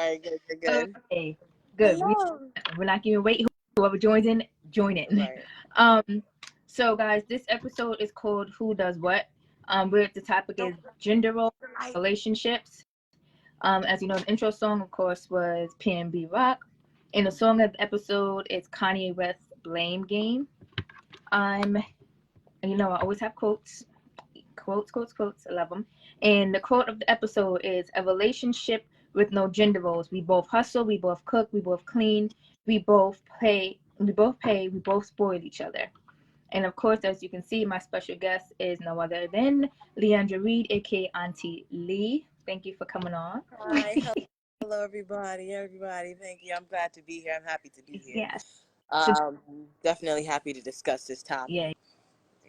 right, good. Okay, good. Hello. We're not gonna wait. Whoever joins in, join in. Right. So guys, this episode is called "Who Does What." Where the topic is gender roles, relationships. As you know, the intro song, of course, was P&B Rock, and the song of the episode is Kanye West's "Blame Game." I always have quotes. Quotes. I love them. And the quote of the episode is: "A relationship with no gender roles. We both hustle. We both cook. We both clean. We both pay. We both spoil each other." And of course, as you can see, my special guest is no other than Leandrenrea, aka Aunty Lee. Thank you for coming on. Hi. Hello, everybody. Thank you. I'm glad to be here. I'm happy to be here. Yes. So, Definitely happy to discuss this topic.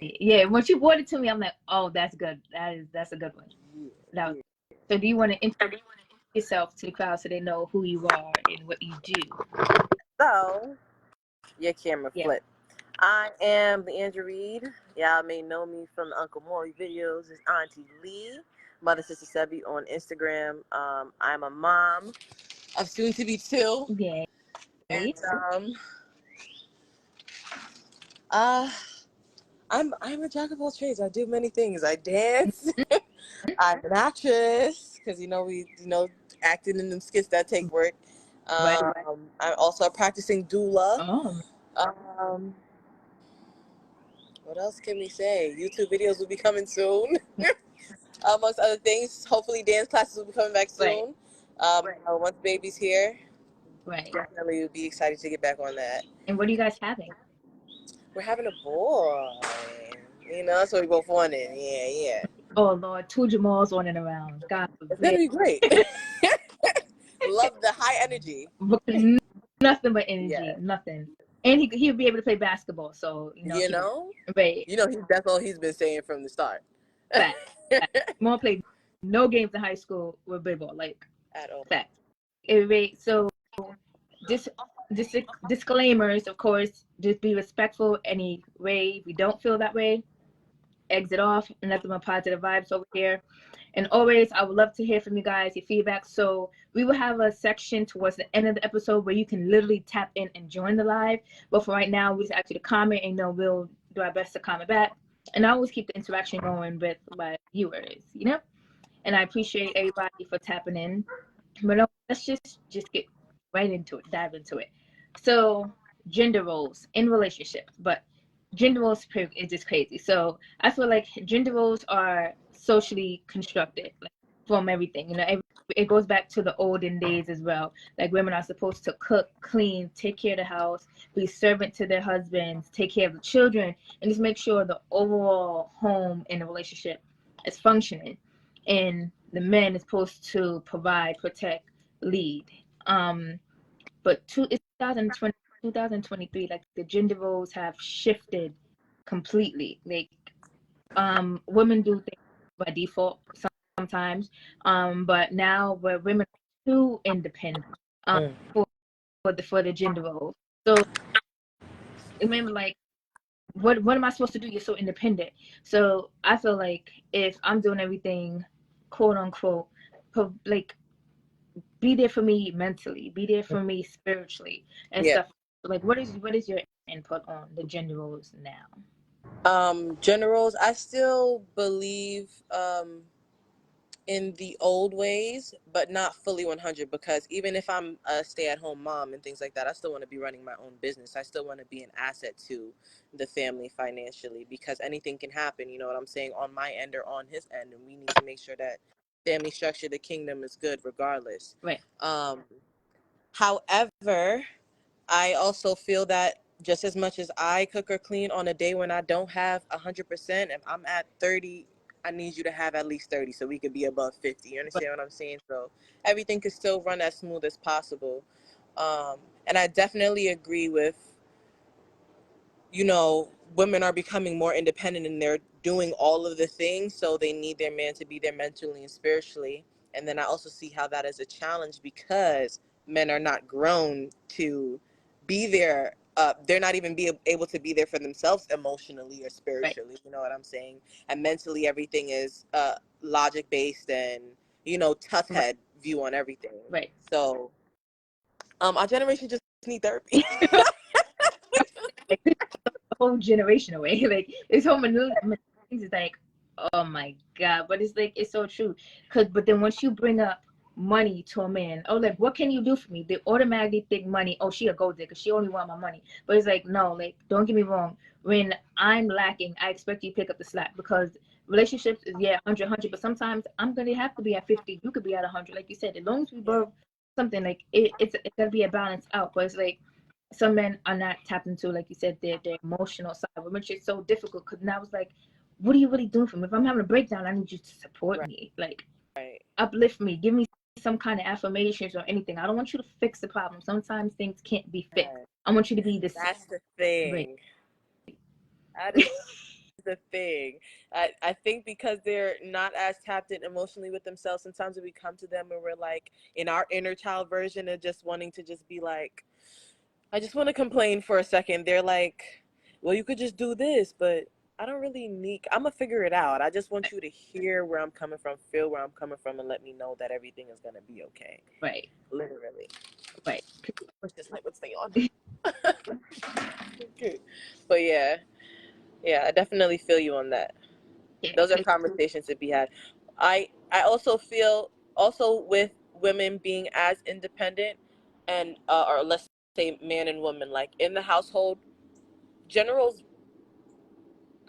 yeah. Once you brought it to me, I'm like, oh, that's good. That's a good one. So, do you want to introduce yourself to the crowd so they know who you are and what you do? So, your camera flip. I am Leandrenrea. Y'all may know me from the Uncle Maury videos as Aunty Lee, Mother Sister Sebi on Instagram. I'm a mom of soon to be 2. Yeah. And I'm a jack of all trades. I do many things. I dance. I'm an actress because we acting in them skits that take work. I'm also a practicing doula. Um, what else can we say? YouTube videos will be coming soon. Amongst other things, hopefully dance classes will be coming back soon. Once baby's here, definitely would be excited to get back on that. And what are you guys having? We're having a boy. That's what we both wanted. Yeah. Oh Lord, 2 Jamals on and around. God forbid. It's gonna be great. Love the high energy. Nothing but energy. Nothing. And he'll be able to play basketball. So right. That's all he's been saying from the start. Fact. Mom played no games in high school with baseball, like at all. Fact. Anyway, so disclaimers, of course, just be respectful anyway. If you don't feel that way, exit off and let them have positive vibes over here. And always, I would love to hear from you guys, your feedback. So we will have a section towards the end of the episode where you can literally tap in and join the live. But for right now, we just ask you to comment, and we'll do our best to comment back. And I always keep the interaction going with my viewers, And I appreciate everybody for tapping in. But let's just get right into it, dive into it. So gender roles in relationships, but gender roles is just crazy. So I feel like gender roles are socially constructed, like, from everything. It goes back to the olden days as well. Like, women are supposed to cook, clean, take care of the house, be servant to their husbands, take care of the children, and just make sure the overall home and the relationship is functioning. And the man is supposed to provide, protect, lead. But it's 2023, like, the gender roles have shifted completely. Like, women do things by default sometimes, but now where women are too independent for the gender roles. So remember, like, what am I supposed to do? You're so independent. So I feel like if I'm doing everything, quote unquote, like, be there for me mentally, be there for me spiritually, and stuff. Like, what is your input on the gender roles now? Gender roles, I still believe in the old ways, but not fully 100, because even if I'm a stay-at-home mom and things like that, I still want to be running my own business. I still want to be an asset to the family financially, because anything can happen, you know what I'm saying, on my end or on his end, and we need to make sure that family structure, the kingdom, is good regardless. Right. However, I also feel that just as much as I cook or clean on a day when I don't have 100%, if I'm at 30, I need you to have at least 30 so we could be above 50. You understand what I'm saying? So everything could still run as smooth as possible. And I definitely agree with, women are becoming more independent and they're doing all of the things. So they need their man to be there mentally and spiritually. And then I also see how that is a challenge, because men are not grown to be there. They're not even able to be there for themselves emotionally or spiritually. Right. You know what I'm saying? And mentally, everything is logic based and, tough head view on everything. Right. So, our generation just need therapy. Like, the whole generation away. Like, this whole things is like, oh my God. But it's like, it's so true. But then once you bring up money to a man, oh, like, what can you do for me? They automatically think money, oh, she a gold digger, she only want my money. But it's like, no, like, don't get me wrong, when I'm lacking, I expect you to pick up the slack, because relationships is 100, but sometimes I'm gonna have to be at 50, you could be at 100, like you said, as long as we both something, like, it's gonna be a balance out. But it's like, some men are not tapped into, like you said, their emotional side, which is so difficult, because now it's like, what are you really doing for me? If I'm having a breakdown, I need you to support me, like, uplift me, give me some kind of affirmations or anything. I don't want you to fix the problem. Sometimes things can't be fixed. I want you to be the That's the thing. That is the thing. I think because they're not as tapped in emotionally with themselves, sometimes when we come to them and we're like in our inner child version of just wanting to just be like, I just want to complain for a second, they're like, well, you could just do this, but I don't really need, I'm gonna figure it out. I just want you to hear where I'm coming from, feel where I'm coming from, and let me know that everything is gonna be okay. Right. Literally. Right. Push this light would stay on. Okay. But yeah, I definitely feel you on that. Those are conversations to be had. I also feel, also with women being as independent and or let's say man and woman, like in the household, generals,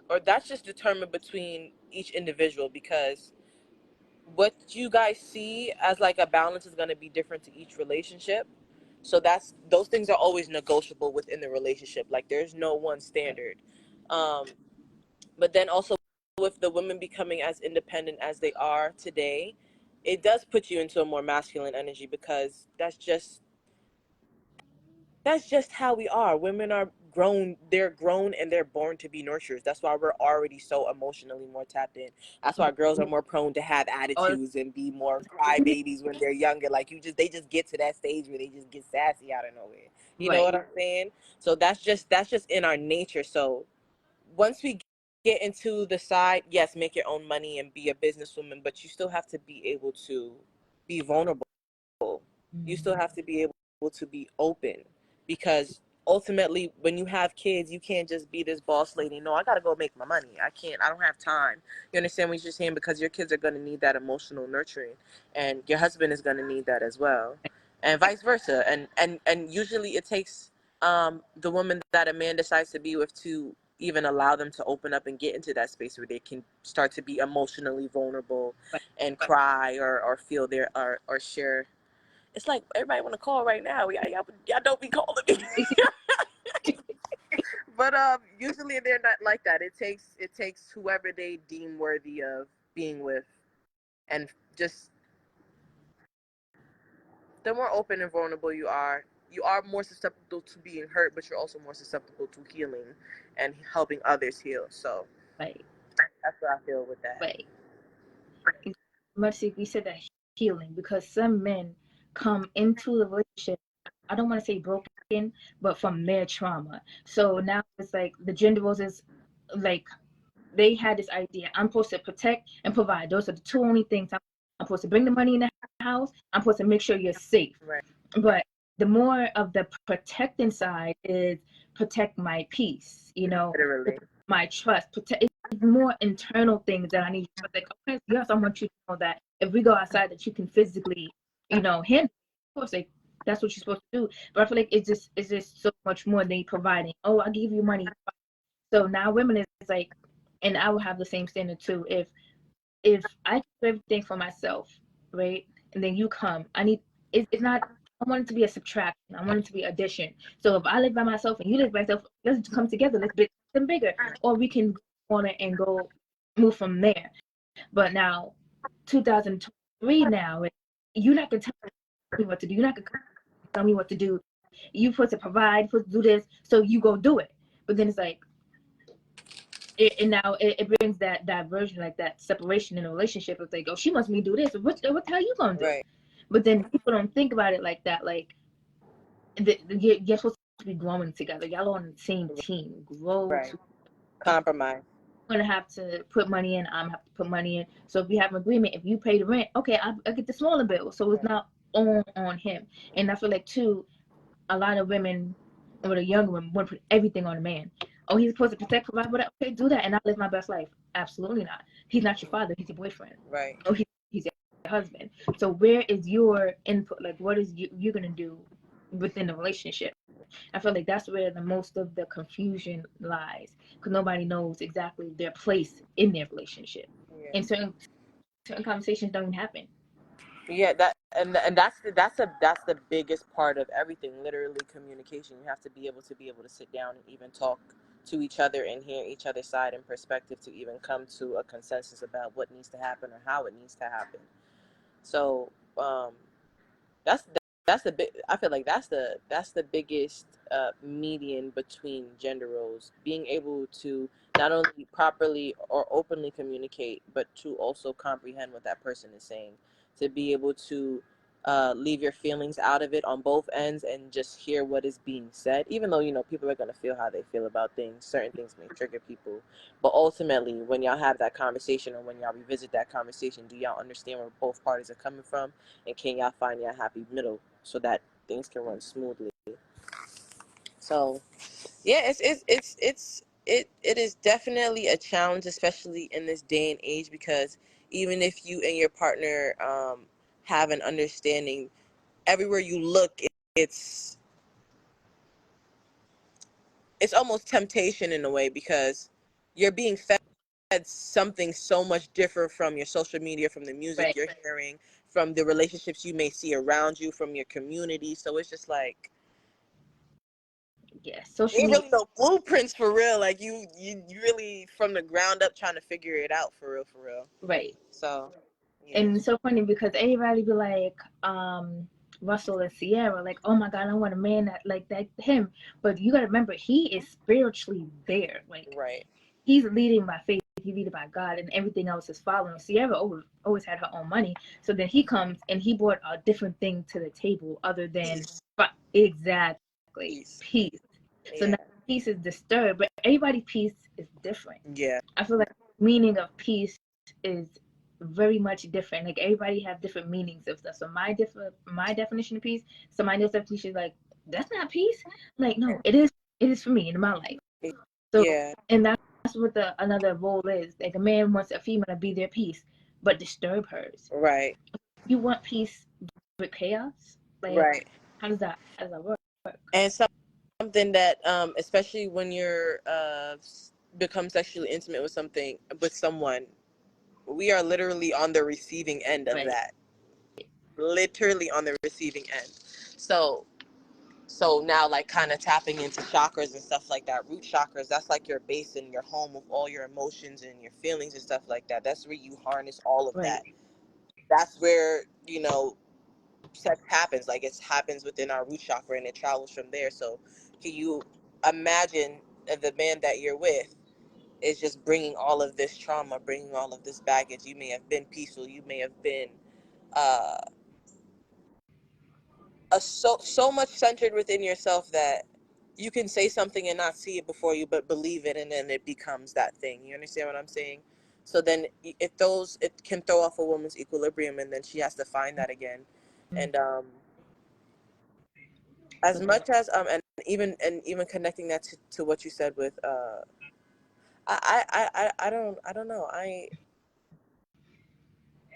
or that's just determined between each individual, because what you guys see as like a balance is going to be different to each relationship. So those things are always negotiable within the relationship. Like there's no one standard. But then also with the women becoming as independent as they are today, it does put you into a more masculine energy, because that's just how we are. Women are grown, they're grown and they're born to be nurturers. That's why we're already so emotionally more tapped in. That's why girls are more prone to have attitudes and be more crybabies when they're younger. Like they just get to that stage where they just get sassy out of nowhere. You know what I'm saying? So that's just in our nature. So once we get into the side, yes, make your own money and be a businesswoman, but you still have to be able to be vulnerable. You still have to be able to be open, because ultimately when you have kids, you can't just be this boss lady. No, I gotta go make my money. I don't have time. You understand what you're saying? Because your kids are going to need that emotional nurturing, and your husband is going to need that as well, and vice versa. And usually it takes the woman that a man decides to be with to even allow them to open up and get into that space where they can start to be emotionally vulnerable and cry or feel their or share. It's like everybody want to call right now. Y'all don't be calling me. But usually they're not like that. It takes whoever they deem worthy of being with, and just the more open and vulnerable you are more susceptible to being hurt, but you're also more susceptible to healing and helping others heal. So that's what I feel with that. Mercy, we said that healing, because some men come into the relationship, I don't want to say broken, but from their trauma. So now it's like the gender roles is like, they had this idea, I'm supposed to protect and provide. Those are the two only things. I'm supposed to bring the money in the house. I'm supposed to make sure you're safe. Right. But the more of the protecting side is protect my peace, Literally. my trust, protect. It's more internal things that I need. Like, okay, yes, I want you to know that if we go outside, that you can physically, handle. Of course, like that's what you're supposed to do. But I feel like it's just so much more than providing. Oh, I give you money. So now women is like, and I will have the same standard too. If I do everything for myself, right, and then you come, it's not. I want it to be a subtraction. I want it to be addition. So if I live by myself and you live by yourself, let's come together. Let's make them bigger, or we can go on it and go move from there. But now, 2023 now, you're not gonna tell me what to do. You're not gonna tell me what to do. You supposed to provide, supposed to do this, so you go do it. But then it's like, and now it brings that diversion, like that separation in a relationship. It's like, oh, she wants me to do this. What the hell you gonna do? Right. But then people don't think about it like that. Like, you're supposed to be growing together. Y'all on the same team. Grow. Right. Compromise. gonna have to put money in. I'm gonna have to put money in. So if we have an agreement, if you pay the rent, okay, I get the smaller bill. So it's not on him. And I feel like too, a lot of women or the younger women want to put everything on a man. Oh, he's supposed to protect, provide, whatever. Okay, do that, and I live my best life. Absolutely not. He's not your father. He's your boyfriend. Right. Oh, he's your husband. So where is your input? Like, what is you're gonna do within the relationship? I feel like that's where the most of the confusion lies, because nobody knows exactly their place in their relationship, Yeah. and certain conversations don't even happen. Yeah, and that's the biggest part of everything. Literally, communication. You have to be able to sit down and even talk to each other and hear each other's side and perspective to even come to a consensus about what needs to happen or how it needs to happen. So that's that's the big. I feel like that's the biggest median between gender roles. Being able to not only properly or openly communicate, but to also comprehend what that person is saying. To be able to leave your feelings out of it on both ends and just hear what is being said. Even though people are gonna feel how they feel about things. Certain things may trigger people, but ultimately, when y'all have that conversation or when y'all revisit that conversation, do y'all understand where both parties are coming from? And can y'all find your happy middle so that things can run smoothly? So yeah, it is definitely a challenge, especially in this day and age, because even if you and your partner have an understanding, everywhere you look, it's it's almost temptation in a way, because you're being fed something so much different from your social media, from the music Right. you're hearing, from the relationships you may see around you, from your community. So it's just like Yeah. Social ain't media. really no blueprints for real. Like you really from the ground up trying to figure it out for real, for real. Right. So yeah, And it's so funny because everybody be like, Russell and Sierra, like, oh my God, I want a man that like that him. But you gotta remember, he is spiritually there. Like, right. he's leading by faith, he's leading by God, and everything else is following. Sierra always had her own money. So then he comes and he brought a different thing to the table other than Peace. exactly Peace. peace. So Yeah. now peace is disturbed, but everybody's peace is different. Yeah. I feel like meaning of peace is very much different. Like everybody have different meanings of stuff. So my definition of peace, somebody else's definition is like, that's not peace. I'm like, no, it is for me in my life. So Yeah. and that's what the another role is. Like a man wants a female to be their peace, but disturb hers. Right. You want peace with chaos? Like Right. how does that work? And something that especially when you're become sexually intimate with someone, we are literally on the receiving end of Right. that, literally on the receiving end. So now, like, kind of tapping into chakras and stuff like that, root chakras, that's like your base and your home of all your emotions and your feelings and stuff like that. That's where you harness all of Right. that. That's where sex happens. Like, it happens within our root chakra and it travels from there. So can you imagine the man that you're with is just bringing all of this trauma, bringing all of this baggage? You may have been peaceful, you may have been uh so much centered within yourself that you can say something and not see it before you, but believe it, and then it becomes that thing. You understand what I'm saying? So then it can throw off a woman's equilibrium, and then she has to find that again. And as So much as and even connecting that to what you said with I don't know. I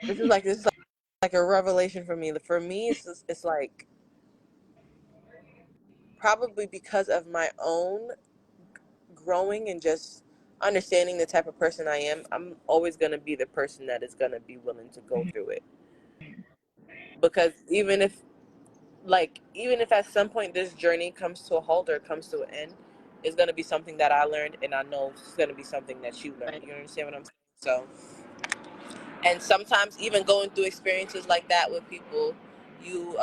this is like a revelation for me. For me, it's like probably because of my own growing and just understanding the type of person I am. I'm always going to be the person that is going to be willing to go through it, because even if at some point this journey comes to a halt or comes to an end, it's going to be something that I learned, and I know it's going to be something that you learned. right. You understand what I'm saying? So, and sometimes even going through experiences like that with people, you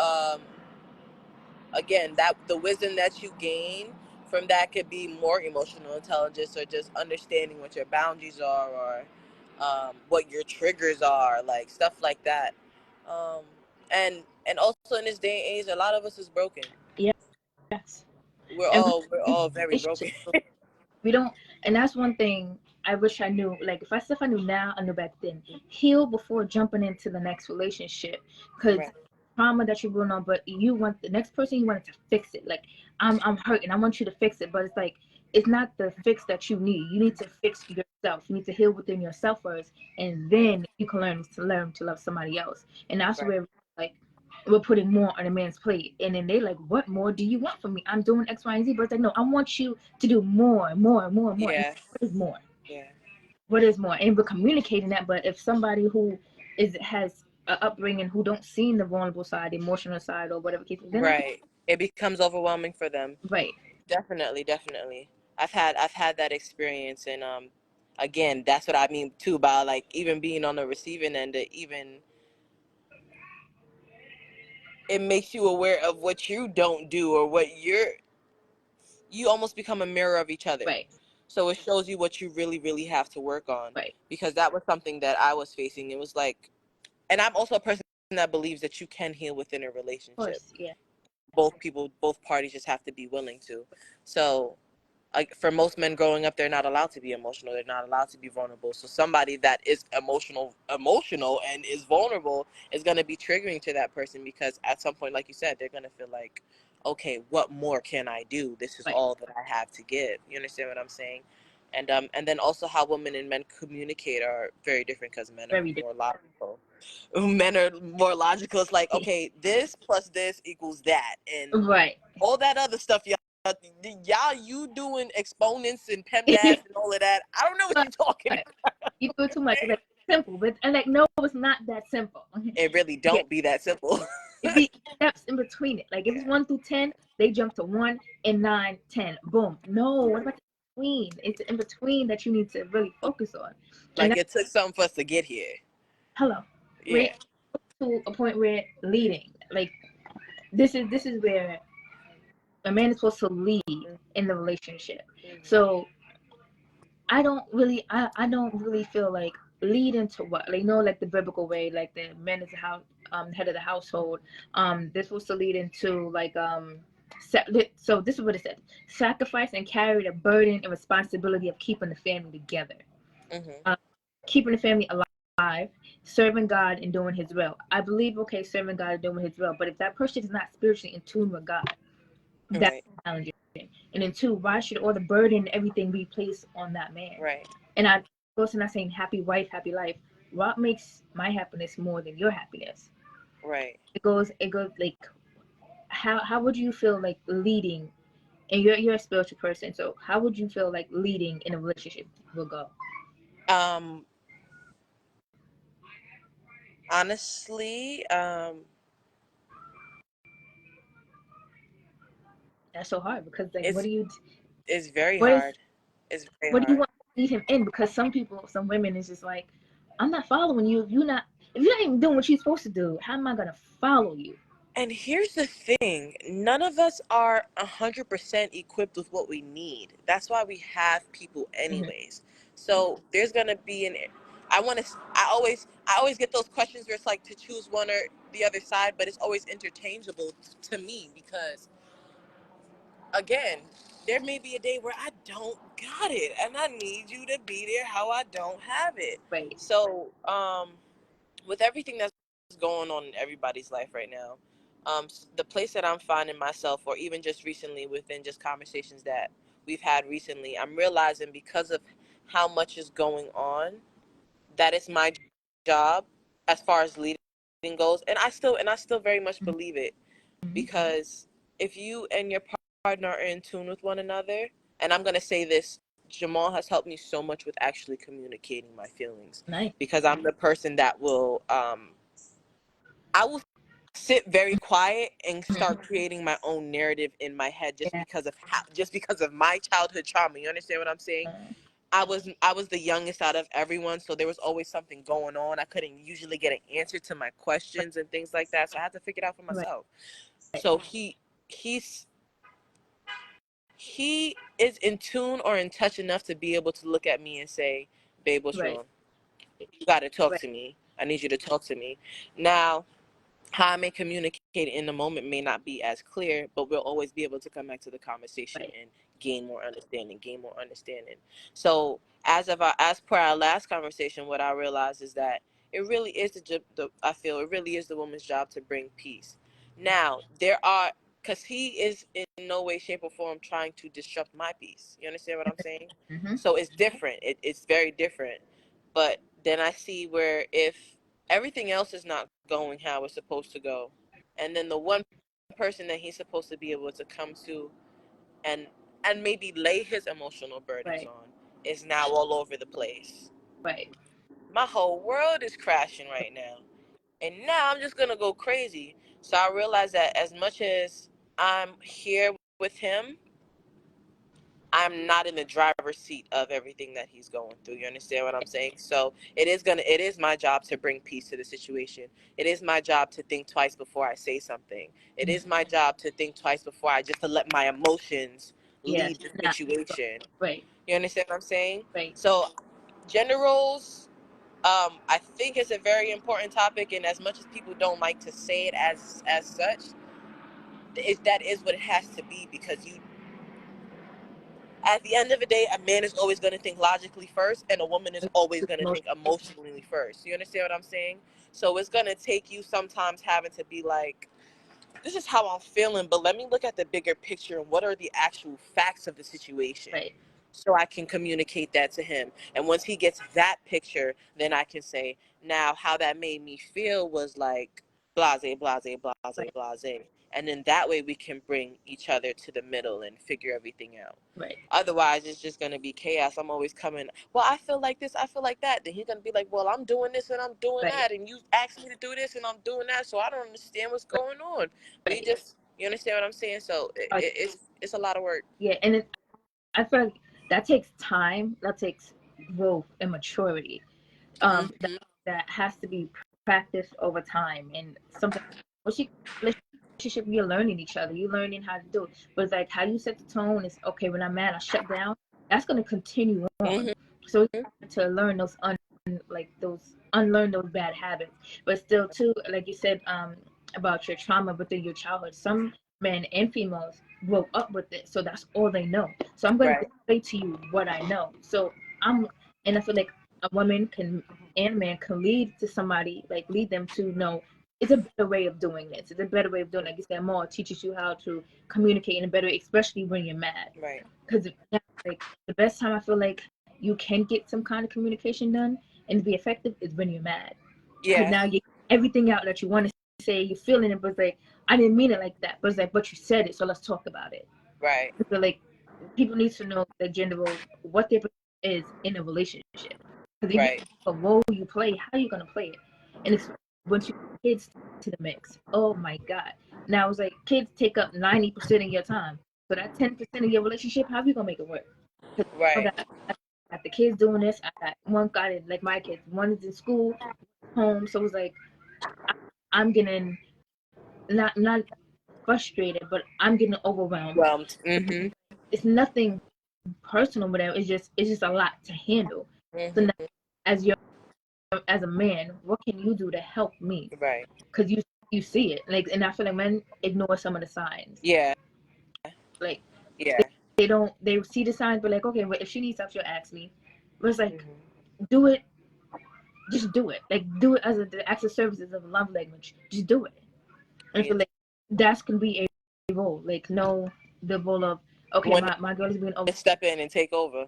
again, that the wisdom that you gain from that could be more emotional intelligence, or just understanding what your boundaries are, or what your triggers are, like stuff like that. um, and also in this day and age, a lot of us is broken. Yeah. Yes. we're And all we're we all very broken. we don't, and that's one thing I wish I knew. Like, if I stuff I knew now, I knew back then. Heal before jumping into the next relationship, because Right. trauma that you're going on, but you want the next person, you want to fix it. Like, I'm hurting, I want you to fix it, but it's like, it's not the fix that you need. You need to fix yourself. You need to heal within yourself first, and then you can learn to love somebody else. And that's Right. where, like, we're putting more on a man's plate, and then they like, what more do you want from me? I'm doing X, Y, and Z, but it's like, no, I want you to do more, more, more, more. And Yeah. what is more? Yeah. What is more? And we're communicating that, but if somebody who has an upbringing who don't see the vulnerable side, the emotional side, or whatever case, then Right. It becomes overwhelming for them. right, Definitely, definitely. I've had that experience, and again, that's what I mean too about like even being on the receiving end. Even it makes you aware of what you don't do or what you almost become a mirror of each other. right, So it shows you what you really, really have to work on. right. Because that was something that I was facing. It was like, and I'm also a person that believes that you can heal within a Of relationship. course, yeah, Both parties just have to be willing to. So like for most men growing up, they're not allowed to be emotional. They're not allowed to be vulnerable. So somebody that is emotional and is vulnerable is going to be triggering to that person, because at some point, like you said, they're going to feel like, okay, what more can I do? This is right, all that I have to give. You understand what I'm saying? And then also how women and men communicate are very different, because men are very more logical. Men are more logical. It's like, different. okay, this plus this equals that, and Right. all that other stuff, y'all, you doing exponents and PEMDAS and all of that. I don't know what you're talking Right. about. You do it too much. It's like simple, but and like, no, it's not that simple. It really Yeah, don't be that simple. it be steps in between it. Like if it's 1 through 10, they jump to 1 and 9, 10. Boom. No, what about the between? It's in between that you need to really focus on. And Like that's it took something for us to get here. hello. We're Yeah. to a point where leading. Like this is where a man is supposed to lead in the relationship. So I don't really feel like lead into what, like, like the biblical way, like the man is the house, head of the household. They're supposed to lead into like so this is what it said: sacrifice and carry the burden and responsibility of keeping the family together, Mm-hmm. keeping the family alive, serving God and doing His will. I believe, okay, serving God and doing His will, but if that person is not spiritually in tune with God, that's Right. challenging. And then two, why should all the burden and everything be placed on that man? Right. And I also not saying happy wife, happy life. What makes my happiness more than your happiness? Right. It goes like, how would you feel like leading? And you're a spiritual person, so how would you feel like leading in a relationship will go? Um. Honestly, That's so hard because like, it's it's very what is hard. It's very what do you hard. want to lead him in? Because some women is just like, I'm not following you if you're not even doing what you're supposed to do. How am I gonna follow you? And here's the thing, none of us are 100% equipped with what we need. That's why we have people Mm-hmm. anyways. So there's going to be I always get those questions where it's like to choose one or the other side, but it's always interchangeable to me, because again, there may be a day where I don't got it and I need you to be there how I don't have it. Right. So, with everything that's going on in everybody's life right now, the place that I'm finding myself, or even just recently within just conversations that we've had recently, I'm realizing, because of how much is going on, that it's my job as far as leading goes, and I still very much believe it, Mm-hmm. because if you and your partner are in tune with one another, and I'm gonna say this, Jamal has helped me so much with actually communicating my feelings, Nice. because I'm the person that will I will sit very quiet and start Mm-hmm. creating my own narrative in my head, Yeah. just because of my childhood trauma. You understand what I'm saying? I was the youngest out of everyone, so there was always something going on. I couldn't usually get an answer to my Right. questions and things like that, so I had to figure it out for Right. myself. So he's he is in tune or in touch enough to be able to look at me and say, "Babe, what's Right. wrong? You got to talk Right. to me. I need you to talk to me." Now, how I may communicate in the moment may not be as clear, but we'll always be able to come back to the conversation Right. and gain more understanding. So as per our last conversation, what I realized is that it really is I feel it really is the woman's job to bring peace. Now there are, because he is in no way, shape, or form trying to disrupt my peace. You understand what I'm saying? Mm-hmm. So it's different. It's very different. But then I see where if everything else is not going how it's supposed to go, and then the one person that he's supposed to be able to come to and maybe lay his emotional burdens Right. on is now all over the place. Right. My whole world is crashing right now, and now I'm just gonna go crazy. So I realize that as much as I'm here with him, I'm not in the driver's seat of everything that he's going through. You understand what I'm saying? So it is my job to bring peace to the situation. It is my job to think twice before I say something. It is my job to think twice before I just to let my emotions Yeah. lead the situation. Right. You understand what I'm saying? Right. So gender roles, I think it's a very important topic, and as much as people don't like to say it as such, that is what it has to be, because you, at the end of the day, a man is always going to think logically first, and a woman is always going to think emotionally first. You understand what I'm saying? So it's going to take you sometimes having to be like, this is how I'm feeling, but let me look at the bigger picture and what are the actual facts of the situation, Right. so I can communicate that to him. And once he gets that picture, then I can say, now how that made me feel was like blase, blase, blase, Right. blase. And then that way we can bring each other to the middle and figure everything out. Right. Otherwise, it's just going to be chaos. I'm always coming, well, I feel like this, I feel like that. Then he's going to be like, well, I'm doing this and I'm doing Right. that. And you asked me to do this and I'm doing that. So I don't understand what's going on. We Right. just, you understand what I'm saying? So it's a lot of work. Yeah, and I feel like that takes time. That takes growth and maturity. Mm-hmm. That has to be practiced over time, and something. What you relationship, you're learning each other. You're learning how to do it. But it's like how you set the tone is okay. When I'm mad, I shut down. That's gonna continue on. Mm-hmm. So to learn those unlearn those bad habits, but still too, like you said, about your trauma within your childhood. Some men and females grow up with it, so that's all they know. So I'm going to say to you what I know. So and I feel like a woman can and a man can lead to somebody, like lead them to know it's a better way of doing this. It's a better way of doing it. Like you said, more teaches you how to communicate in a better way, especially when you're mad. Right. Because like the best time I feel like you can get some kind of communication done and be effective is when you're mad. Because now you get everything out that you want to say, you're feeling it, but it's like, I didn't mean it like that. But it's like, but you said it, so let's talk about it. Right. So like, people need to know the gender roles, what their is in a relationship. Because if you a role you play, how are you gonna play it? And it's once you get kids to the mix, oh my god. Now it's like kids take up 90% of your time. So that 10% of your relationship, how are you gonna make it work? Right. I got the kids doing this. I got one guy like my kids. One is in school, home. So it's like I'm getting not frustrated, but I'm getting overwhelmed. Mm-hmm. It's nothing personal, but it's just a lot to handle. So now, Mm-hmm. as a man, what can you do to help me? Right. Because you see it, like, and I feel like men ignore some of the signs. Yeah. Like Yeah. they see the signs, but like, okay, but if she needs stuff, she'll ask me. But it's like, Mm-hmm. do it, just do it. Like do it as the acts of services of love language. Just do it. And I feel like that can be a role. Like know the role of okay, When my girl is being over. step in and take over.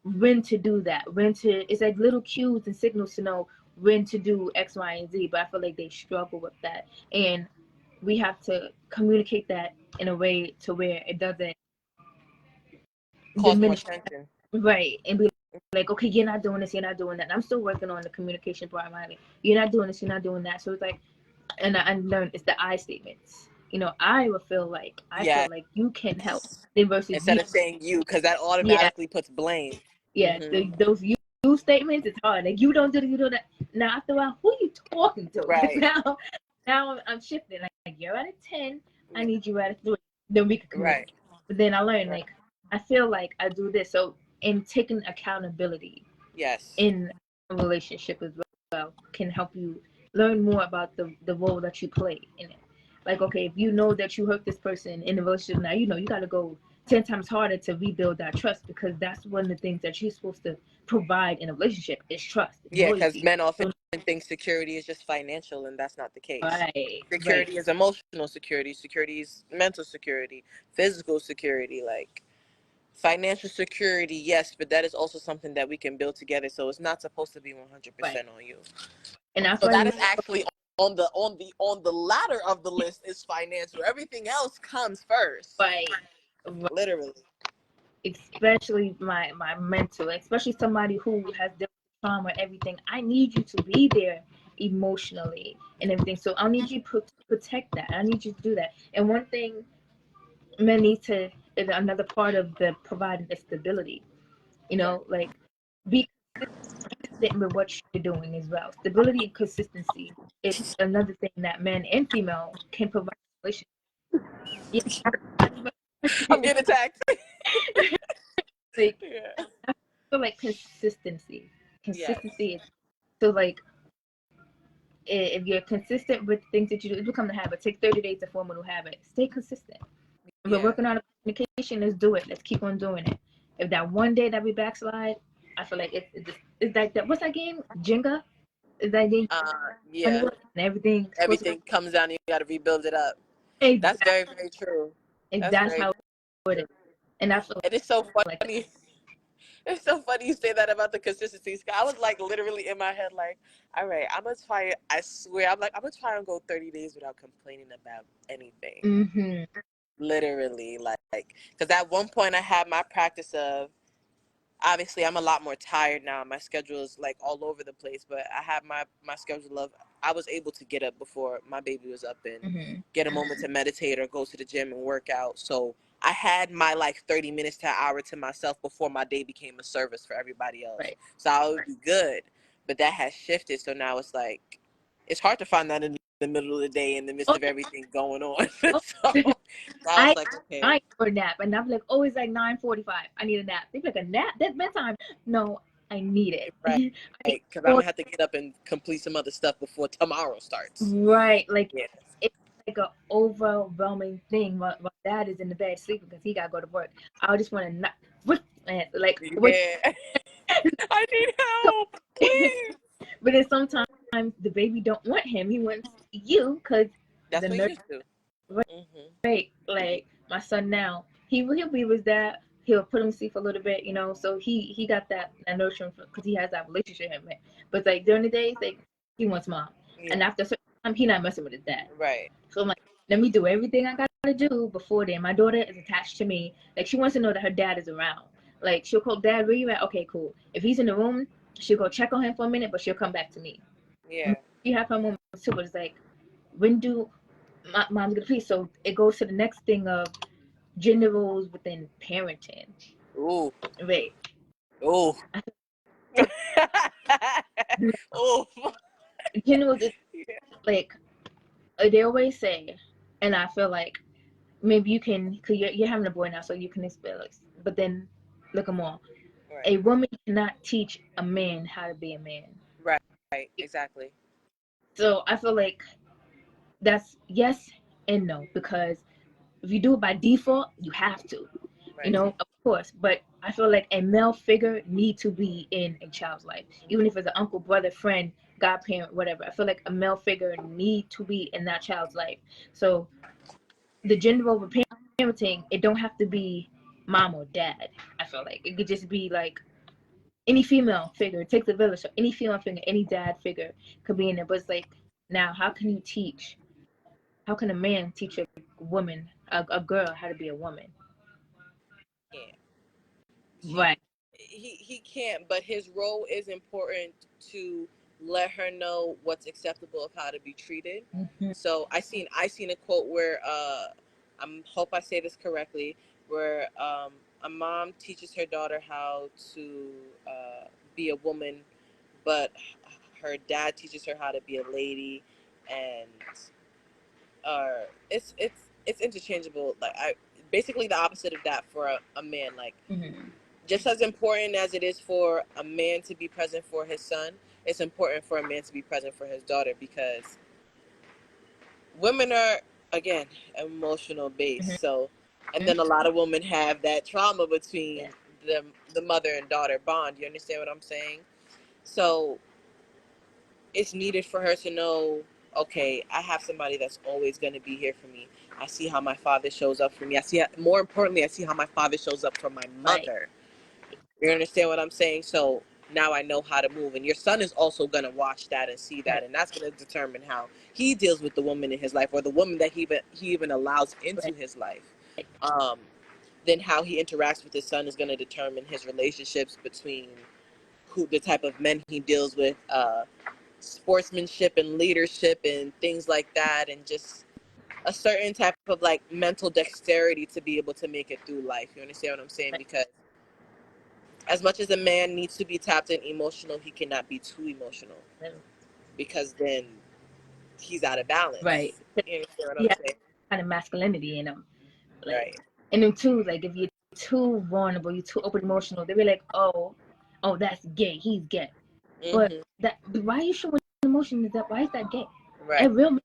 When to do that, it's like little cues and signals to know when to do X, Y, and Z. But I feel like they struggle with that, and we have to communicate that in a way to where it doesn't Cause more diminish, tension. right? And be like, okay, you're not doing this, you're not doing that. And I'm still working on the communication part. Like, you're not doing this, you're not doing that. So it's like, and I learned it's the I statements. You know, I feel like you can help versus Instead you. of saying you, because that Yeah, automatically puts blame. yeah. Mm-hmm. Those you statements, it's hard. Like you don't do this, you do that. Now after a while, who are you talking to? Right. Now I'm shifting. Like you're at a 10, I need you at a 3. Then we can communicate. Right. But then I learned like I feel like I do this. So in taking accountability Yes. in a relationship as well can help you learn more about the role that you play in it. Like, okay, if you know that you hurt this person in a relationship now, you know you got to go 10 times harder to rebuild that trust, because that's one of the things that you're supposed to provide in a relationship is trust, Yeah, because loyalty. men often So, think security is just financial, and that's not the case. right, Security is emotional security. Security is mental security, physical security, like financial security. Yes, but that is also something that we can build together. So it's not supposed to be right. 100% on you. And that's So why that you is actually on the ladder of the list is financial. Everything else comes first, right, right. literally. Especially my mental, especially somebody who has dealt with trauma, everything. I need you to be there emotionally and everything. So I need you to protect that. I need you to do that. And one thing men need to, is another part of the providing is stability. You know, like be consistent with what you're doing as well. Stability and consistency is another thing that men and female can provide in a I'm relationship. getting attacked. Like, Yeah. I feel like consistency. Yes. Consistency is so like if you're consistent with things that you do, it becomes a habit. Take 30 days to form a new habit. Stay consistent. If we're Yeah. working on a communication, let's do it. Let's keep on doing it. If that one day that we backslide, I feel like it's like that. What's that game? Jenga? Is that game? Yeah. And everything supposed to Everything comes down and you got to rebuild it up. That's exactly. very, very true. And That's that's very how it true. is. And I feel And it's so like funny. It's so funny you say that about the consistency. I was like literally in my head, like, all right, I'm gonna try it. I swear, I'm gonna try and go 30 days without complaining about anything. mm-hmm. Literally, like, because at one point I had my practice of, obviously I'm a lot more tired now. My schedule is like all over the place, but I have my schedule of, I was able to get up before my baby was up and Mm-hmm. get a moment to meditate or go to the gym and work out. So I had my like 30 minutes to an hour to myself before my day became a service for everybody else. Right. So I would be good, but that has shifted. So now it's like, it's hard to find that in the middle of the day in the midst Oh, of everything going on. oh. So I was I like, okay. I for a nap, and I'm like, oh, it's like 9:45. I need a nap. They be like, a nap? That's bedtime. No, I need it. Right. I need Because I'm going to have to get up and complete some other stuff before tomorrow starts. right. Like Yeah. it's like an overwhelming thing. My dad is in the bed sleeping because he got to go to work. I just want to not, like, wait. Yeah. I need help. Please. But then sometimes the baby don't want him. He wants you because That's the what he nurse. used to. Right. Hmm. Like my son now, he'll be with dad. He'll put him to sleep for a little bit, you know. So he got that nurturing because he has that relationship with him. But like during the days, like he wants mom, Yeah. and after a certain time, he not messing with his dad. Right. So I'm like, let me do everything I gotta do before then. My daughter is attached to me. Like she wants to know that her dad is around. Like she'll call, dad, where you at? Okay, cool. If he's in the room, she'll go check on him for a minute, but she'll come back to me. Yeah. She have her moments too, but it's like, when do mom's gonna please? So it goes to the next thing of gender roles within parenting. Ooh. Right. Ooh. Ooh. Gender roles is Yeah. like they always say, and I feel like maybe you can, because you're having a boy now, so you can expel it. But then look them all. Right. A woman cannot teach a man how to be a man. Right. Right. Exactly. So I feel like that's yes and no, because if you do it by default, you have to, you Right. know, of course. But I feel like a male figure need to be in a child's life, even if it's an uncle, brother, friend, godparent, whatever. I feel like a male figure need to be in that child's life. So the gender over parenting, it don't have to be mom or dad. I feel like it could just be like any female figure. It takes a village. So any female figure, any dad figure could be in there. But it's like, now, how can you teach? How can a man teach a woman, a girl, how to be a woman? Yeah. He Right. he can't, but his role is important to let her know what's acceptable of how to be treated. Mm-hmm. So I seen a quote where I hope I say this correctly, where a mom teaches her daughter how to be a woman, but her dad teaches her how to be a lady, and it's interchangeable. Like I basically the opposite of that for a man. Like Mm-hmm. just as important as it is for a man to be present for his son, it's important for a man to be present for his daughter, because women are, again, emotional based. So, and then a lot of women have that trauma between the mother and daughter bond. You understand what I'm saying? So it's needed for her to know, okay, I have somebody that's always going to be here for me. I see how my father shows up for me. More importantly, I see how my father shows up for my mother. You understand what I'm saying? So now I know how to move. And your son is also going to watch that and see that. And that's going to determine how he deals with the woman in his life, or the woman that he even allows into his life. Then how he interacts with his son is going to determine his relationships between the type of men he deals with, sportsmanship and leadership and things like that, and just a certain type of like mental dexterity to be able to make it through life. You understand what I'm saying? Because as much as a man needs to be tapped in emotional, he cannot be too emotional, because then he's out of balance. Right. You understand what I'm saying? Kind of masculinity in him. Like, right. And then too, like if you're too vulnerable, you're too open emotional, they be like, oh, that's gay. He's gay. But why are you showing emotion? Why is that gay? Right. And real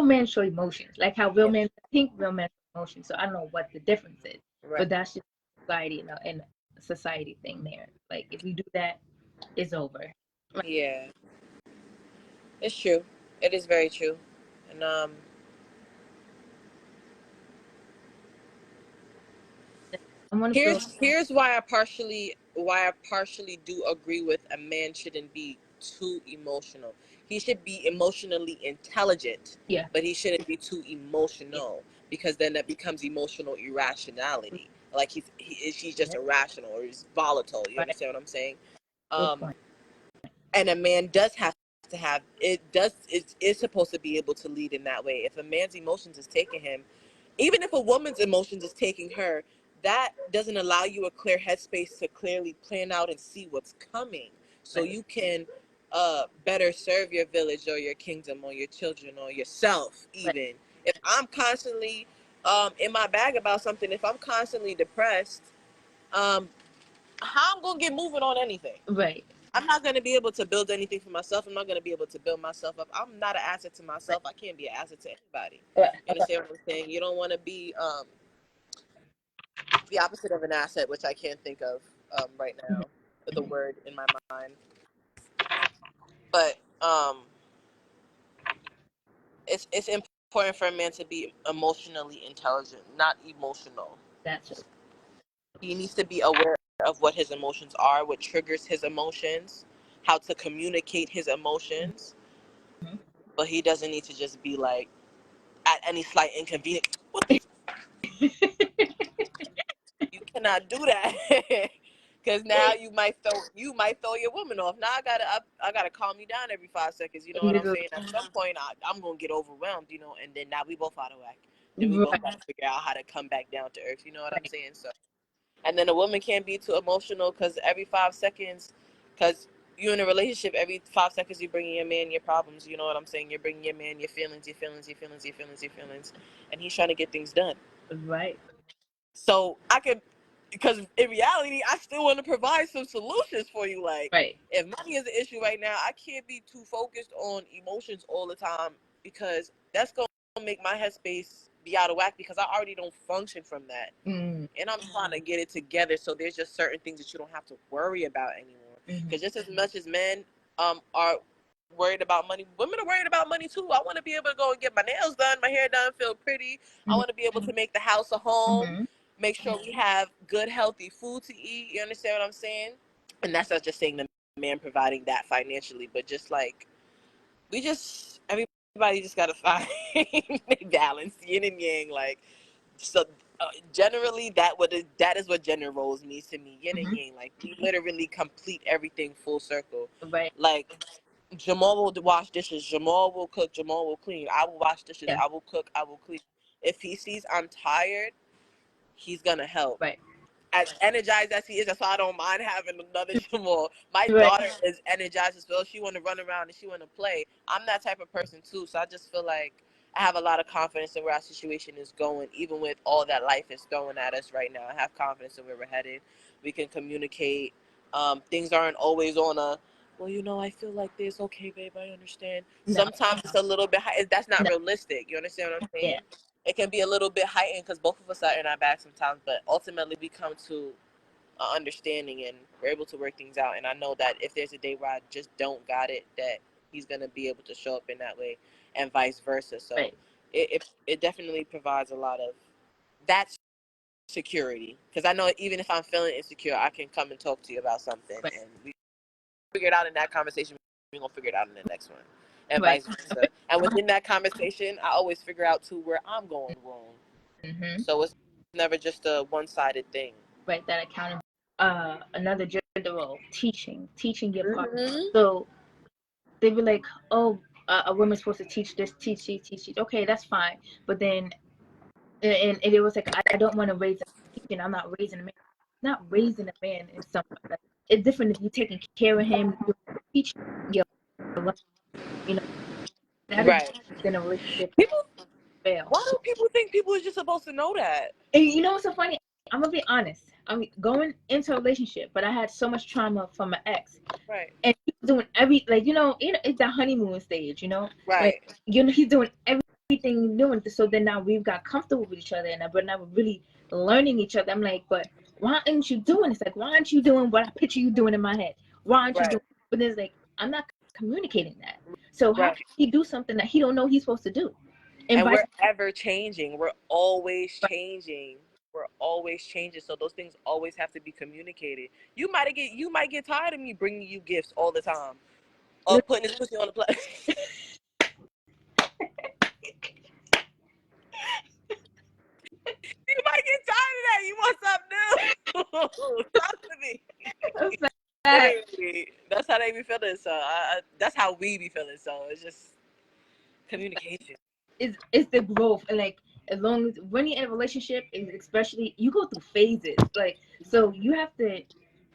men show emotions, like how real men think real men show emotions. So I don't know what the difference is, but that's just society and society thing there. Like if you do that, it's over. Yeah, it's true. It is very true, and here's why I partially do agree with a man shouldn't be too emotional. He should be emotionally intelligent, but he shouldn't be too emotional, because then that becomes emotional irrationality. Like she's just irrational, or he's volatile. You understand what I'm saying? And a man does have to have it. It's supposed to be able to lead in that way. If a man's emotions is taking him, even if a woman's emotions is taking her, that doesn't allow you a clear headspace to clearly plan out and see what's coming, so you can better serve your village or your kingdom or your children or yourself. Even if I'm constantly in my bag about something, if I'm constantly depressed, how I'm gonna get moving on anything? I'm not going to be able to build anything for myself. I'm not going to be able to build myself up. I'm not an asset to myself. I can't be an asset to anybody. You understand what I'm saying? You don't want to be the opposite of an asset, which I can't think of right now, the word in my mind. But it's important for a man to be emotionally intelligent, not emotional. That's it. He needs to be aware of what his emotions are, what triggers his emotions, how to communicate his emotions. But he doesn't need to just be like, at any slight inconvenience, what the you cannot do that, because now you might throw your woman off. Now I gotta calm you down every 5 seconds. You know what I'm saying? At some point, I'm gonna get overwhelmed. And then now we both out of whack. Then we both gotta figure out how to come back down to earth. You know what I'm saying? So, and then a woman can't be too emotional, because every 5 seconds, because you're in a relationship, every 5 seconds you bring in your man your problems. You know what I'm saying? You're bringing your man your feelings, and he's trying to get things done. Right. So because in reality, I still want to provide some solutions for you. Like, if money is an issue right now, I can't be too focused on emotions all the time, because that's going to make my headspace be out of whack, because I already don't function from that. And I'm trying to get it together, so there's just certain things that you don't have to worry about anymore. Because just as much as men are worried about money, women are worried about money too. I want to be able to go and get my nails done, my hair done, feel pretty. I want to be able to make the house a home, make sure we have good, healthy food to eat. You understand what I'm saying? And that's not just saying the man providing that financially, but just like everybody just gotta find balance, yin and yang. Like, so generally, that is what gender roles means to me, yin and yang. Like, we literally complete everything full circle. Like, Jamal will wash dishes, Jamal will cook, Jamal will clean. I will wash dishes, I will cook, I will clean. If he sees I'm tired, he's gonna help. As energized as he is, that's why I don't mind having another Jamal. My daughter is energized as well. She want to run around and she want to play. I'm that type of person too. So I just feel like I have a lot of confidence in where our situation is going, even with all that life is throwing at us right now. I have confidence in where we're headed. We can communicate. Things aren't always on a well, you know, I feel like this. Okay, babe, I understand. No. Sometimes it's a little bit high. That's not realistic. You understand what I'm saying? Yeah. It can be a little bit heightened because both of us are in our bag sometimes, but ultimately we come to an understanding and we're able to work things out. And I know that if there's a day where I just don't got it, that he's going to be able to show up in that way and vice versa. So Right. it definitely provides a lot of that security, because I know even if I'm feeling insecure, I can come and talk to you about something, Right. and we figure it out in that conversation. We're gonna figure it out in the next one, and Right. vice versa. And within that conversation, I always figure out too where I'm going wrong. Mm-hmm. So it's never just a one-sided thing. Right. That accountability. Another gender role, teaching your partner. Mm-hmm. So they be like, oh, a woman's supposed to teach this, teach. Okay, that's fine. But then, and it was like, I don't want to raise a teaching. I'm not raising a man. Not raising a man is something like, it's different if you're taking care of him, you're teaching your life, you know. That is Right. in a relationship People, fail. why do people think people are just supposed to know that? And you know what's so funny? I'm gonna be honest. I mean, going into a relationship, but I had so much trauma from my ex. Right. And he was doing it's the honeymoon stage, Right. He's doing everything new. So then now we've got comfortable with each other, but now we're really learning each other. I'm like, but why aren't you doing this? Like, why aren't you doing what I picture you doing in my head? Why aren't you doing? But it's like, I'm not communicating that. So how can he do something that he don't know he's supposed to do? And we're ever changing. We're always changing. We're always changing. So those things always have to be communicated. You might get tired of me bringing you gifts all the time, or putting this pussy on the plate. You might get tired of that. You want something new. Talk to me. Hey, that's how they be feeling. So that's how we be feeling. So it's just communication. It's the growth, and like, as long as when you're in a relationship, especially, you go through phases, like, so you have to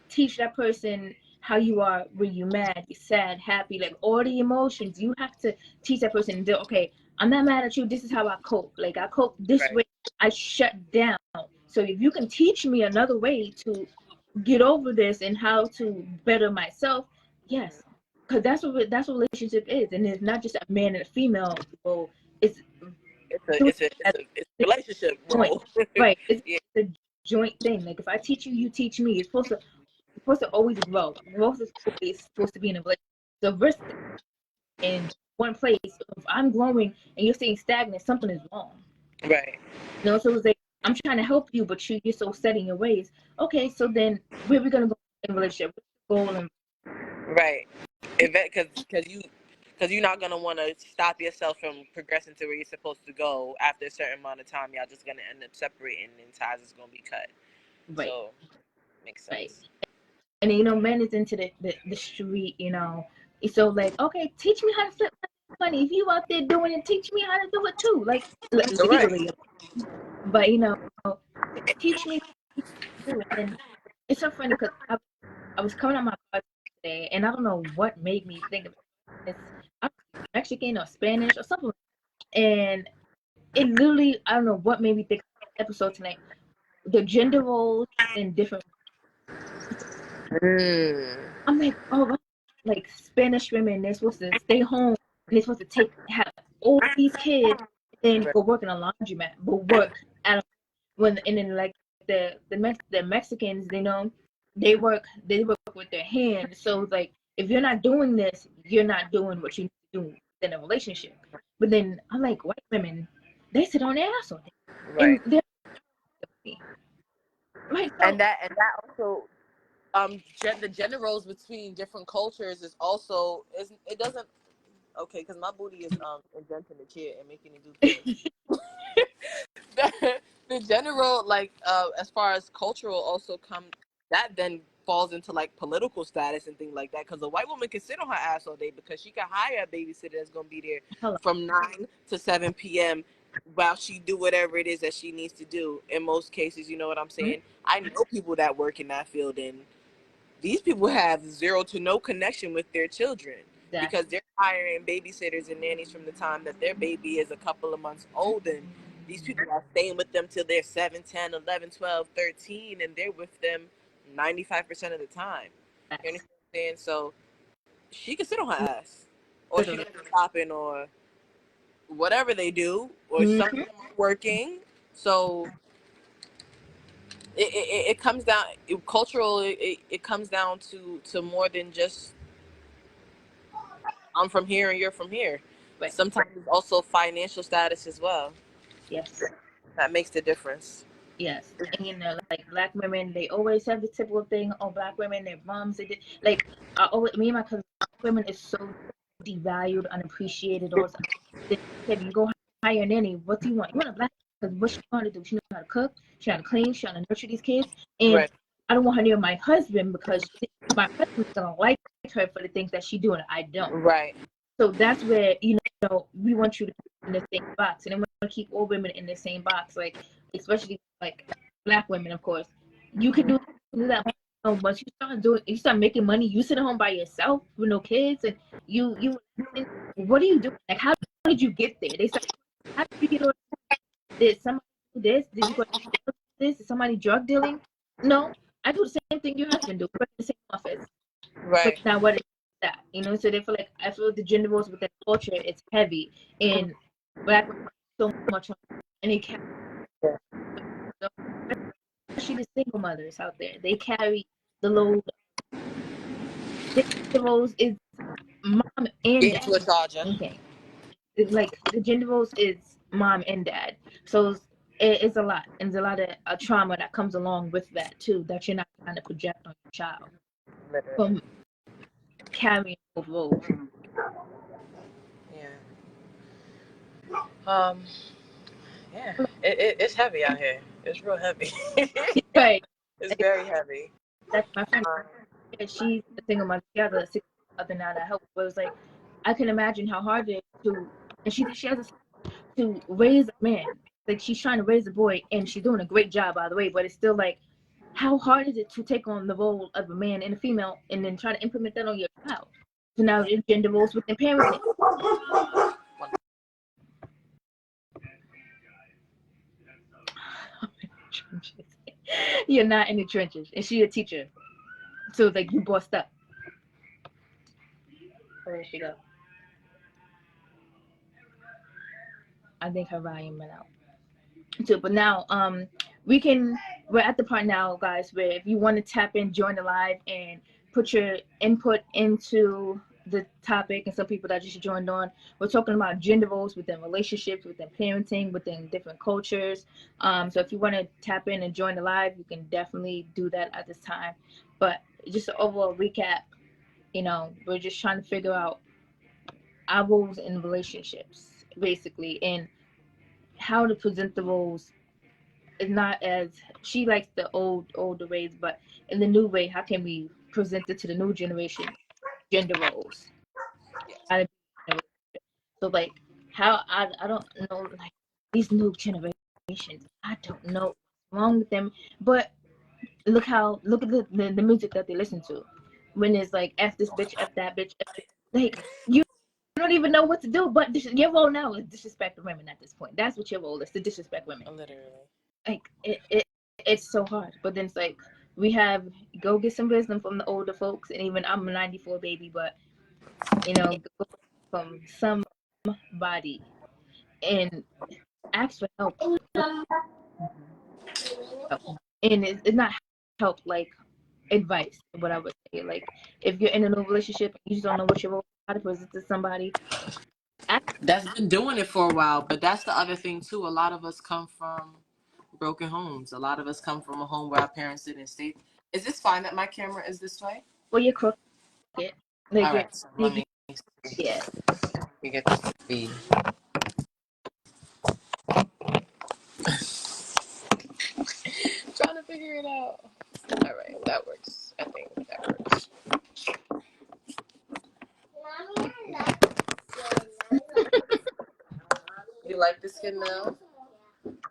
teach that person how you are when you're mad, you're sad, happy, like all the emotions. You have to teach that person, okay, I'm not mad at you, this is how I cope. Like, I cope this way, I shut down. So if you can teach me another way to get over this and how to better myself, yes, because that's what relationship is. And it's not just a man and a female role. It's a relationship role. Right. It's a joint thing. Like, if I teach you, you teach me. It's supposed to always grow. Growth is always supposed to be in a relationship. So risk in one place. If I'm growing and you're staying stagnant, something is wrong. Right. So it's like, I'm trying to help you, but you're so set in your ways. Okay, so then where are we gonna go in a relationship? What's the goal? Right. Because you're not gonna want to stop yourself from progressing to where you're supposed to go. After a certain amount of time, y'all just gonna end up separating, and ties is gonna be cut. Right. So makes sense. Right. And men is into the street. So like, okay, teach me how to flip money. If you out there doing it, teach me how to do it too. Like, legally. But teach me how to do it. And it's so funny because I was coming out my car today, and I don't know what made me think of it. I'm Mexican or Spanish or something, and it literally, I don't know what made me think of the episode tonight. The gender roles in different. I'm like, oh, like Spanish women, they're supposed to stay home and they're supposed to have all these kids, and then go work in a laundromat, but work at and then like the Mexicans, they work with their hands. So it's like, if you're not doing this, you're not doing what you need to do in a relationship. But then I'm like, white women, they sit on their ass all day. Right. And they're right. So, and that also the gender roles between different cultures is also it doesn't because my booty is indenting the chair and making it do things. the general, like, as far as cultural also that then falls into like political status and things like that, because a white woman can sit on her ass all day because she can hire a babysitter that's going to be there from 9 to 7 p.m. while she do whatever it is that she needs to do. In most cases, you know what I'm saying? I know people that work in that field, and these people have zero to no connection with their children because they're hiring babysitters and nannies from the time that their baby is a couple of months old, and these people are staying with them till they're 7, 10, 11, 12, 13, and they're with them 95% of the time. You understand what I'm saying? So she can sit on her ass, or she can go shopping, or whatever they do, or some of them are working. So it comes down cultural. It comes down to more than just I'm from here and you're from here. Right. Sometimes it's also financial status as well. Yes. That makes the difference. Yes. And you know, like black women, they always have the typical thing. Oh, black women, their moms, they did like I always me and my cousin. Women is so devalued, unappreciated. Or if you go hire a nanny, what do you want? You want a black? Because what she know how to do? She know how to cook. She know how to clean. She know how to nurture these kids. And Right. I don't want her near my husband because my husband's gonna like her for the things that she do and I don't. Right. So that's where you know we want you to be in the same box, and then we want to keep all women in the same box, like especially like black women, of course. You can do that. Once you start making money, you sit at home by yourself with no kids, and you what are you doing? Like, how did you get there? They say, how did you get all this? Did somebody do this? Did you go to this? Did somebody drug dealing? No, I do the same thing your husband do. We're in the same office. Right. But now what is that? You know, so they feel like I feel the gender roles within culture it's heavy, and black women so much on and they carry, especially the single mothers out there. They carry the load. The gender roles is mom and dad. Okay, it's like the gender roles is mom and dad. So it's a lot, and there's a lot of trauma that comes along with that too. That you're not trying to project on your child from carrying both roles. Yeah. Yeah. It's heavy out here. It's real heavy. Right. It's very heavy. That's my friend. She's a single mother. She has a single mother now that helps. But it was like I can imagine how hard it is to, and she has to raise a man. Like she's trying to raise a boy, and she's doing a great job, by the way. But it's still like, how hard is it to take on the role of a man and a female, and then try to implement that on your child? So now there's gender roles within parenting. You're not in the trenches, and she a teacher, so it's like you bossed up. Where did she go? I think her volume went out too. But now we're at the part now, guys, where if you want to tap in, join the live and put your input into the topic. And some people that just joined on, we're talking about gender roles within relationships, within parenting, within different cultures. So if you want to tap in and join the live, you can definitely do that at this time. But just an overall recap, you know, we're just trying to figure out our roles in relationships, basically, and how to present the roles is not as she likes the older ways, but in the new way, how can we present it to the new generation gender roles? So like how I don't know, like these new generations, I don't know what's wrong with them, but look at the music that they listen to when it's like F this bitch, F that bitch, F this, like you don't even know what to do, but your role now is disrespect the women at this point. That's what your role is, to disrespect women. Literally. Like it's so hard. But then it's like we have go get some wisdom from the older folks, and even I'm a 94 baby, but you know, go from somebody and ask for help. And it's not help like advice, what I would say. Like if you're in a new relationship and you just don't know what your role, how to present to somebody. That's been doing it for a while, but that's the other thing too. A lot of us come from broken homes. A lot of us come from a home where our parents didn't stay. Is this fine that my camera is this way? Well, you're crooked. Like, all right, so let me yeah. get this feed. Trying to figure it out. All right, that works. I think that works. You like the skin now?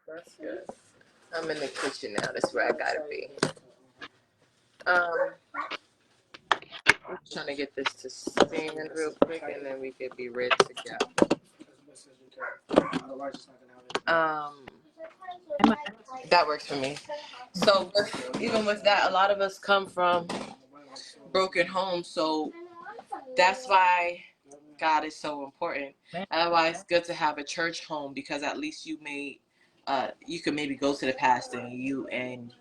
That's good. I'm in the kitchen now. That's where I gotta be. I'm trying to get this to stand real quick, and then we could be ready to go. That works for me. So even with that, a lot of us come from broken homes. So That's why God is so important. Man. Otherwise, it's good to have a church home because at least you could maybe go to the pastor and you and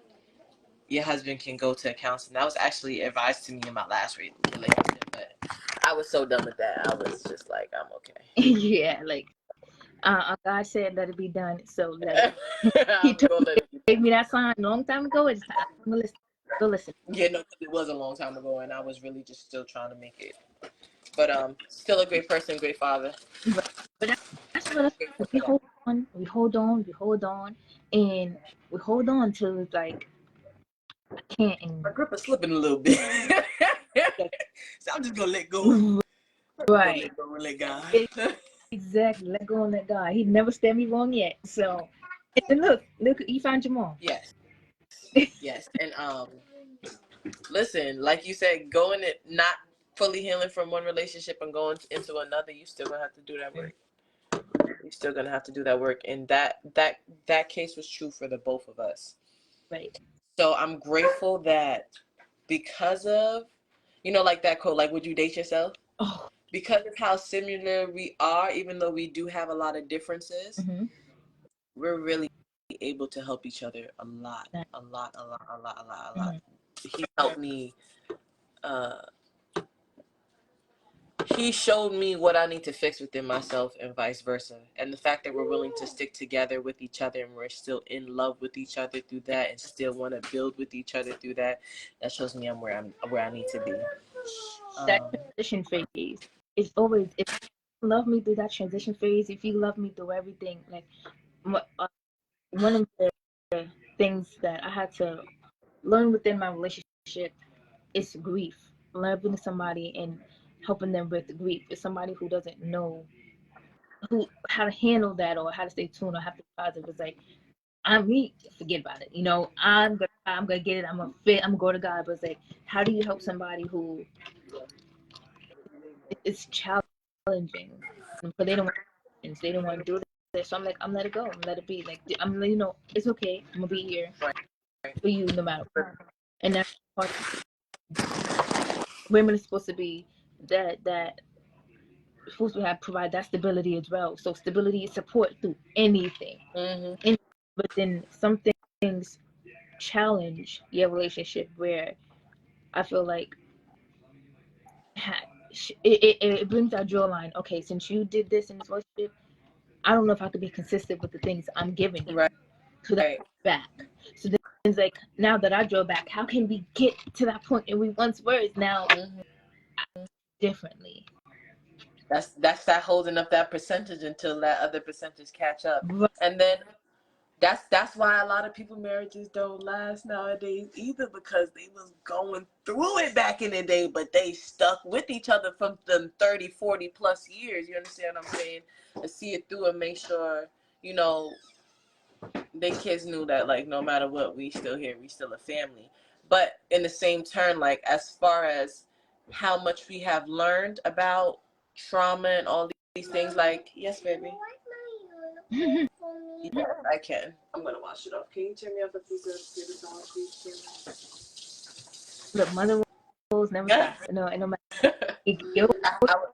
your husband can go to a counselor. That was actually advised to me in my last relationship, but I was so done with that. I was just like, I'm okay. Yeah, like God said, let it be done. So let it. He gave me that sign a long time ago. It's time. I'm gonna listen. Go listen. Yeah, no, it was a long time ago, and I was really just still trying to make it. But still a great person, great father. But that's what we hold on, we hold on, we hold on, and we hold on till it's like I can't anymore. My grip is slipping a little bit, so I'm just gonna let go. Right. Let go and let God. Exactly. Let go and let God. He never stabbed me wrong yet. So, and look, you found your mom. Yes. Yes, and listen, like you said, going it not fully healing from one relationship and going into another, you still gonna have to do that work. You're still gonna have to do that work, and that case was true for the both of us. Right. So I'm grateful that because of, like that quote, like, would you date yourself? Oh. Because of how similar we are, even though we do have a lot of differences, we're really able to help each other a lot. He helped me. He showed me what I need to fix within myself and vice versa. And the fact that we're willing to stick together with each other and we're still in love with each other through that and still want to build with each other through that, that shows me I'm where I need to be. That transition phase is always, if you love me through that transition phase, if you love me through everything, like one of the things that I had to learn within my relationship is grief. Loving somebody and helping them with the grief is somebody who doesn't know how to handle that or how to stay tuned or how to be positive. It's like forget about it. I'm gonna get it. I'm gonna go to God. But it's like, how do you help somebody who it's challenging, but they don't want to do this. So I'm like, I'm let it go. I'm let it be. Like I'm it's okay. I'm gonna be here for you no matter what. And that's part women are supposed to be that supposed to provide that stability as well. So stability is support through anything. But then some things challenge your relationship where I feel like it brings our draw line. Okay, since you did this in this relationship, I don't know if I could be consistent with the things I'm giving you. So that's back. So then it's like, now that I draw back, how can we get to that point and we once were now differently? That's that holding up that percentage until that other percentage catch up. Right. And then that's why a lot of people marriages don't last nowadays either, because they was going through it back in the day, but they stuck with each other from them 30, 40 plus years. You understand what I'm saying? And see it through and make sure, they kids knew that, like, no matter what, we still here, we still a family. But in the same turn, like, as far as how much we have learned about trauma and all these things, like, yes, baby. Yes, I can. I'm gonna wash it off. Can you turn me off a piece of paper towel, please? Look, mother rolls never stop. No matter.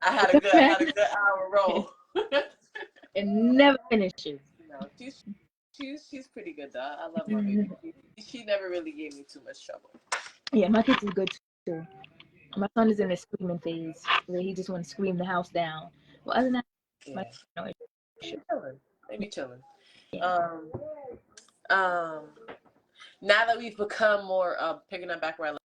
I had a good hour roll. It never finishes. No, she's pretty good though. I love my baby. She never really gave me too much trouble. Yeah, my kids is good too. My son is in the screaming phase where he just want to scream the house down. Well, other than that, They be chilling. Yeah. Now that we've become more picking up back where I live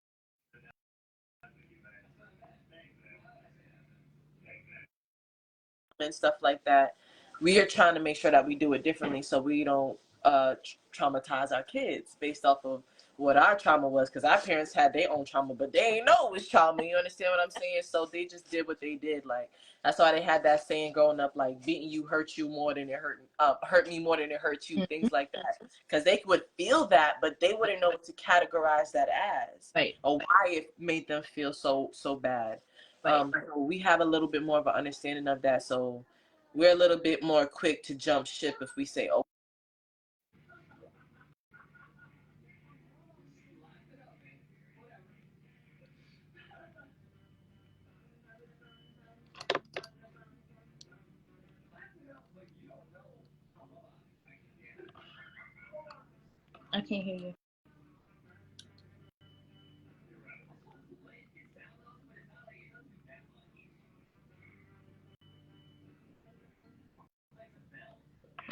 and stuff like that, we are trying to make sure that we do it differently so we don't traumatize our kids based off of what our trauma was, because our parents had their own trauma, but they ain't know it was trauma. You understand what I'm saying? So they just did what they did. Like, that's why they had that saying growing up, like, beating you hurt you more than it hurt me more than it hurt you, things like that, because they would feel that, but they wouldn't know what to categorize that as, right, or why it made them feel so bad. Right. So we have a little bit more of an understanding of that, so we're a little bit more quick to jump ship if we say, oh, I can't hear you.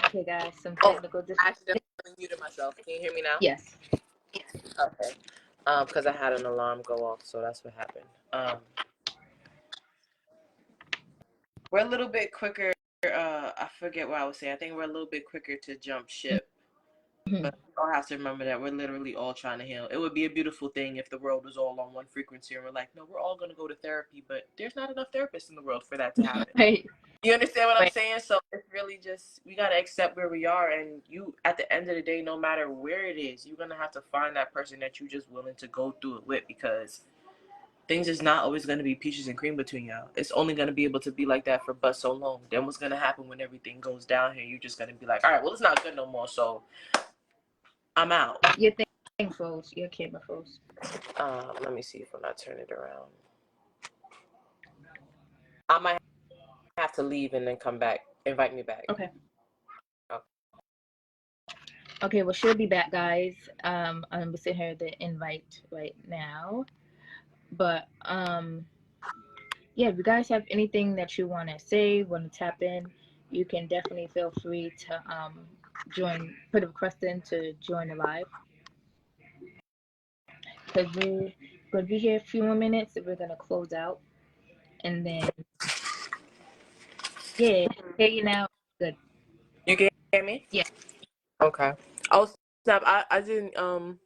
Okay, guys, some Oh, technical I accidentally muted myself. Can you hear me now? Yes. Okay. Because I had an alarm go off, so that's what happened. We're a little bit quicker. I forget what I was saying. I think we're a little bit quicker to jump ship. Mm-hmm. But we all have to remember that we're literally all trying to heal. It would be a beautiful thing if the world was all on one frequency and we're like, no, we're all going to go to therapy, but there's not enough therapists in the world for that to happen. Right. You understand what I'm Right. saying? So it's really just, we got to accept where we are. And you, at the end of the day, no matter where it is, you're going to have to find that person that you're just willing to go through it with, because things is not always going to be peaches and cream between y'all. It's only going to be able to be like that for but so long. Then what's going to happen when everything goes down here? You're just going to be like, all right, well, it's not good no more, so I'm out. Your thing froze. Your camera froze. Let me see if when I turn it around. I might have to leave and then come back. Invite me back. Okay. Okay, well, she'll be back, guys. I'm gonna send her the invite right now. But yeah, if you guys have anything that you want to say, want to tap in, you can definitely feel free to join, put a request in to join the live. Because we're going to be here a few more minutes and we're going to close out. And then, yeah, hear you now. Good. You can hear me? Yeah. Okay. Oh, snap. I didn't, I'm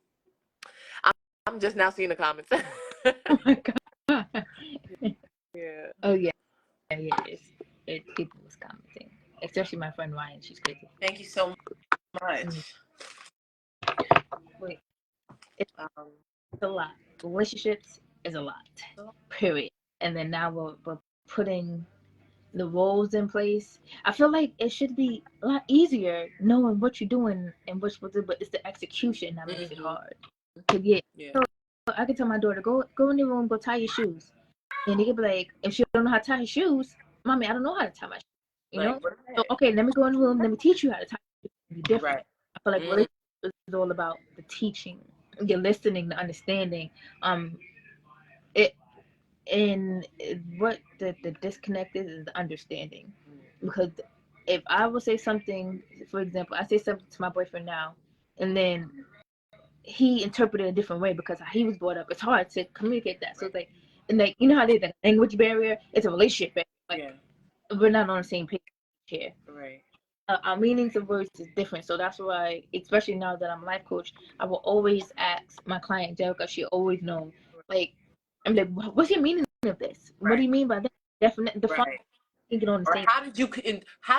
just now seeing the comments. Oh my God. Yeah. Oh, yeah. Yeah, people was commenting. Especially my friend Ryan. She's crazy. Thank you so much. Wait. It's a lot. Relationships is a lot. Period. And then now we're putting the roles in place. I feel like it should be a lot easier knowing what you're doing and what's supposed to do, but it's the execution that makes it hard. Cause yeah. So I can tell my daughter, go in the room, go tie your shoes. And they could be like, if she don't know how to tie her shoes, mommy, I don't know how to tie my shoes. You know? So okay, let me go in the room, let me teach you how to tie your shoes. Be different. Right. I feel like relationship is all about the teaching, the listening, the understanding. It and what the disconnect is the understanding. Because if I would say something, for example, I say something to my boyfriend now, and then he interpreted a different way because he was brought up. It's hard to communicate that. So it's like, and like, you know how there's a language barrier? It's a relationship barrier. Like, we're not on the same page here. Right. Our meanings of words is different. So that's why, especially now that I'm a life coach, I will always ask my client, Jerica, she always knows, like, I'm like, what's your meaning of this? What do you mean by that? Definite, define. Get on the Or same. how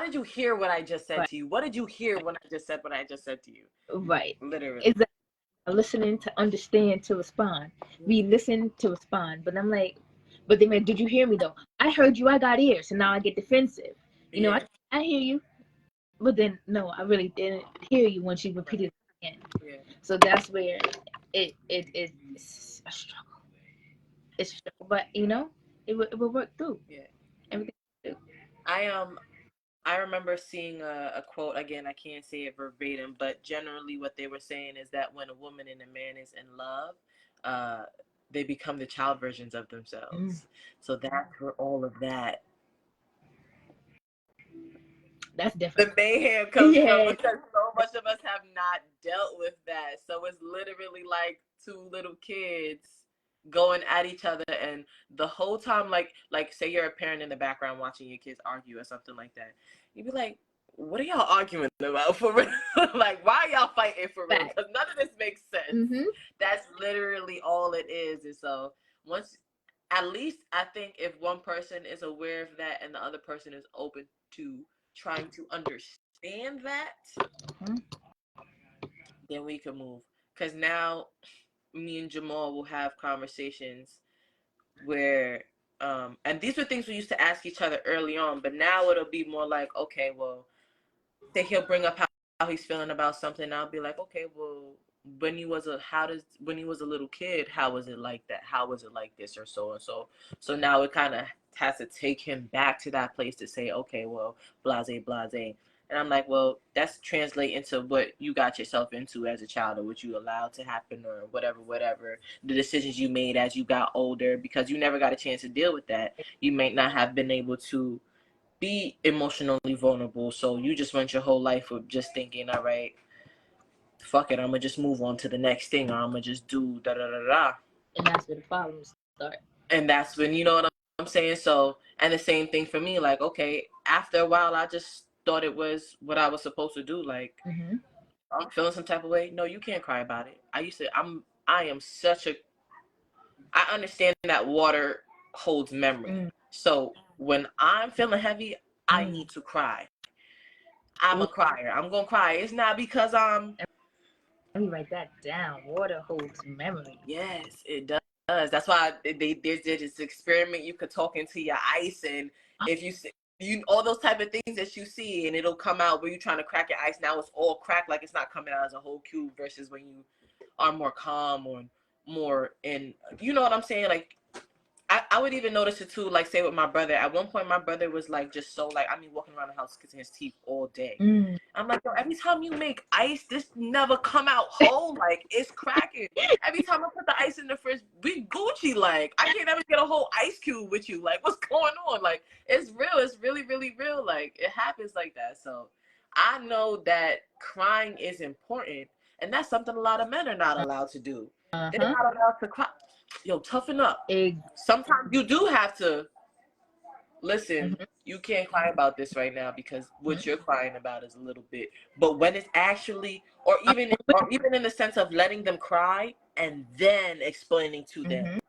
did you hear what I just said to you? What did you hear when I just said what I just said to you? Right. Literally. Is that listening to understand to respond? We listen to respond, but I'm like, but they like, did you hear me though? I heard you. I got ears, so now I get defensive. You know, I hear you, but then no, I really didn't hear you when she repeated it again. Yeah. So that's where it's a struggle. It's a struggle, but you know, it will work through. Yeah. Everything. I remember seeing a quote, again, I can't say it verbatim, but generally what they were saying is that when a woman and a man is in love, they become the child versions of themselves. So that's where all of that, that's different. the mayhem comes from, because so much of us have not dealt with that. So it's literally like two little kids going at each other, and the whole time, like say you're a parent in the background watching your kids argue or something like that, you'd be like, what are y'all arguing about for real? Like, why are y'all fighting for real? Because none of this makes sense. That's literally all it is. And so once, at least I think if one person is aware of that and the other person is open to trying to understand that, then we can move. Because now me and Jamal will have conversations where and these were things we used to ask each other early on, but now it'll be more like, okay, well, say he'll bring up how he's feeling about something, and I'll be like, okay, well, when he was a little kid, how was it like that? How was it like this, or so and so? So now it kind of has to take him back to that place to say, okay, well, blase blase, And I'm like, well, that's translate into what you got yourself into as a child, or what you allowed to happen, or whatever, the decisions you made as you got older, because you never got a chance to deal with that. You may not have been able to be emotionally vulnerable, so you just went your whole life with just thinking, all right, fuck it, I'm gonna just move on to the next thing, or I'm gonna just do da da da da. And that's where the problems start. And that's when, you know what I'm saying? So, and the same thing for me, like, okay, after a while, I just thought it was what I was supposed to do. Like, I'm feeling some type of way. No, you can't cry about it. I am such a, I understand that water holds memory. So when I'm feeling heavy, I need to cry. I'm a crier. I'm going to cry. It's not because I'm. Let me write that down. Water holds memory. Yes, it does. That's why they did this experiment. You could talk into your ice, and if you all those type of things that you see, and it'll come out where you're trying to crack your ice. Now it's all cracked, like it's not coming out as a whole cube, versus when you are more calm or more in, you know what I'm saying? Like, I would even notice it too, like, say with my brother. At one point, my brother was like, just so like, I mean, walking around the house kissing his teeth all day. I'm like, yo, every time you make ice, this never come out whole. Like, it's cracking. Every time I put the ice in the fridge, we Gucci. Like, I can't ever get a whole ice cube with you. Like, what's going on? Like, it's real. It's really, really real. Like, it happens like that. So I know that crying is important, and that's something a lot of men are not allowed to do. They're not allowed to cry. Yo, toughen up. Sometimes you do have to listen. You can't cry about this right now because what you're crying about is a little bit. But when it's actually, or even in the sense of letting them cry and then explaining to them,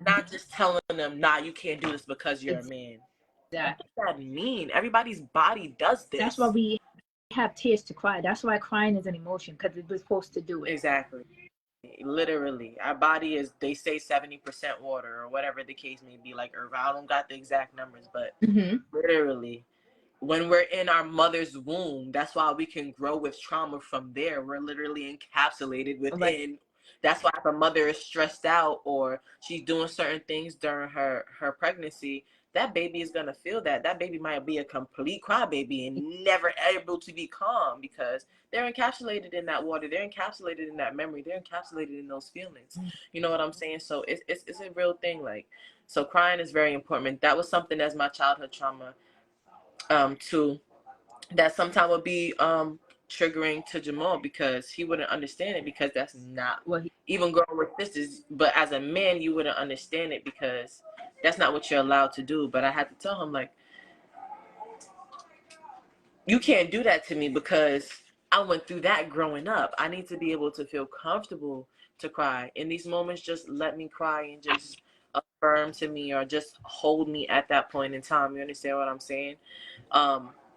not just telling them, nah, you can't do this because you're a man. What does that mean? Everybody's body does this. That's why we have tears to cry. That's why crying is an emotion, because we're supposed to do it. Exactly. Literally, our body is, they say 70% water, or whatever the case may be, like earth. I don't got the exact numbers, but literally, when we're in our mother's womb, that's why we can grow with trauma from there. We're literally encapsulated within. That's why if a mother is stressed out or she's doing certain things during her pregnancy, that baby is going to feel that. That baby might be a complete crybaby and never able to be calm, because they're encapsulated in that water. They're encapsulated in that memory. They're encapsulated in those feelings. You know what I'm saying? So it's a real thing. Like, so crying is very important. That was something that's my childhood trauma too, that sometimes would be triggering to Jamal, because he wouldn't understand it, because that's not what he, even growing with sisters, but as a man you wouldn't understand it because that's not what you're allowed to do. But I had to tell him, like, you can't do that to me because I went through that growing up. I need to be able to feel comfortable to cry. In these moments, just let me cry and just affirm to me, or just hold me at that point in time. You understand what I'm saying?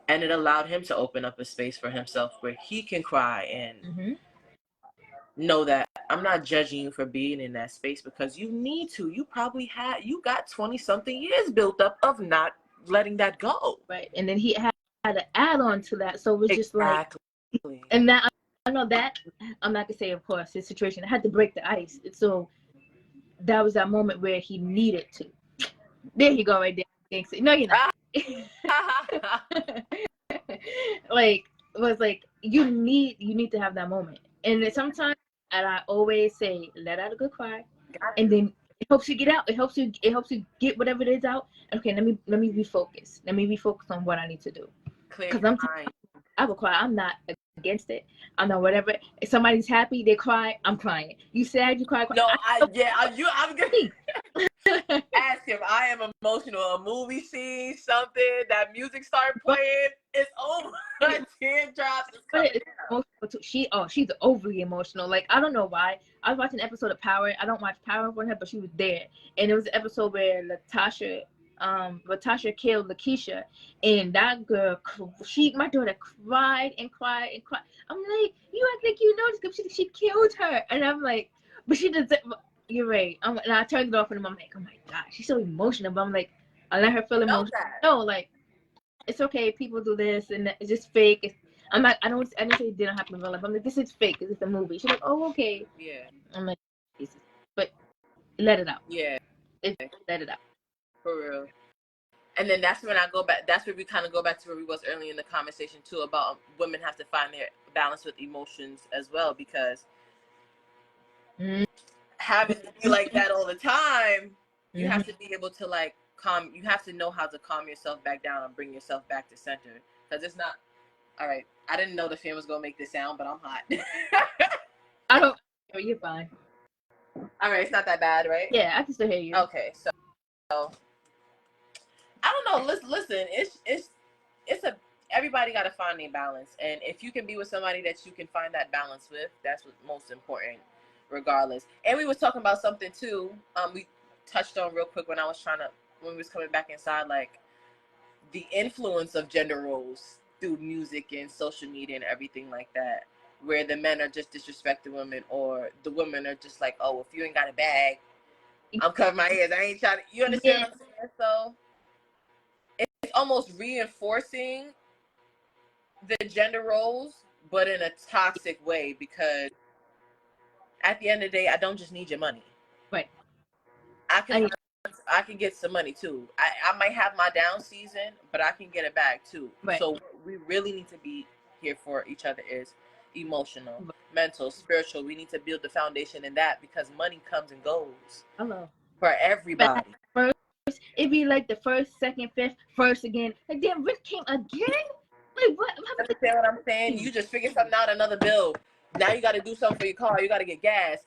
And it allowed him to open up a space for himself where he can cry and know that I'm not judging you for being in that space, because you need to. You probably you got 20 something years built up of not letting that go. Right. And then he had to add on to that. So it was just like, and that, I know that, I'm not gonna say, of course, his situation, I had to break the ice. So that was that moment where he needed to. There you go, right there. No, you're not. Like, it was like, you need to have that moment. And then sometimes, and I always say, let out a good cry, and then it helps you get out. It helps you get whatever it is out. Okay, let me refocus. Let me refocus on what I need to do. Because I will cry. I'm not against it. I'm not whatever. If somebody's happy, they cry. I'm crying. You sad, you cry. No, I'm gonna ask him. I am emotional. A movie scene, something, that music start playing, it's over. Teardrops is coming down. She's overly emotional. Like, I don't know why. I was watching an episode of Power. I don't watch Power for her, but she was there, and it was an episode where Latasha killed Lakeisha, and that girl, my daughter cried and cried and cried. I'm like, you act like you know this, because she killed her, and I'm like, but she doesn't. You're right. And I turned it off, and I'm like, oh my god, she's so emotional. But I'm like, I let her feel emotional. No, like, it's okay. People do this, and it's just fake. I'm not. I didn't say it didn't happen in real life. I'm like, this is fake. This is a movie. She's like, oh, okay. Yeah. I'm like, but let it out. Yeah. Let it out. For real. And then that's when I go back. That's where we kind of go back to where we was early in the conversation too, about women have to find their balance with emotions as well, because having to be like that all the time, you have to be able to like calm. You have to know how to calm yourself back down and bring yourself back to center, because it's not. All right, I didn't know the fan was gonna make this sound, but I'm hot. I don't. You're fine. All right, it's not that bad, right? Yeah, I can still hear you. Okay, so I don't know. Listen, it's a everybody got to find their balance, and if you can be with somebody that you can find that balance with, that's what's most important, regardless. And we was talking about something too. We touched on real quick when we was coming back inside, like the influence of gender roles through music and social media and everything like that, where the men are just disrespecting women, or the women are just like, oh, if you ain't got a bag, I'm covering my ears. I ain't trying to. You understand what I'm saying? So it's almost reinforcing the gender roles, but in a toxic way, because at the end of the day, I don't just need your money. Right. I can get some money too. I might have my down season, but I can get it back too. Right. So we really need to be here for each other, is emotional, mental, spiritual. We need to build the foundation in that, because money comes and goes. Hello. For everybody. First, it'd be like the first, second, fifth, first again. Like, damn, rent came again? Like, what? Understand what I'm saying? You just figure something out, another bill. Now you got to do something for your car. You got to get gas.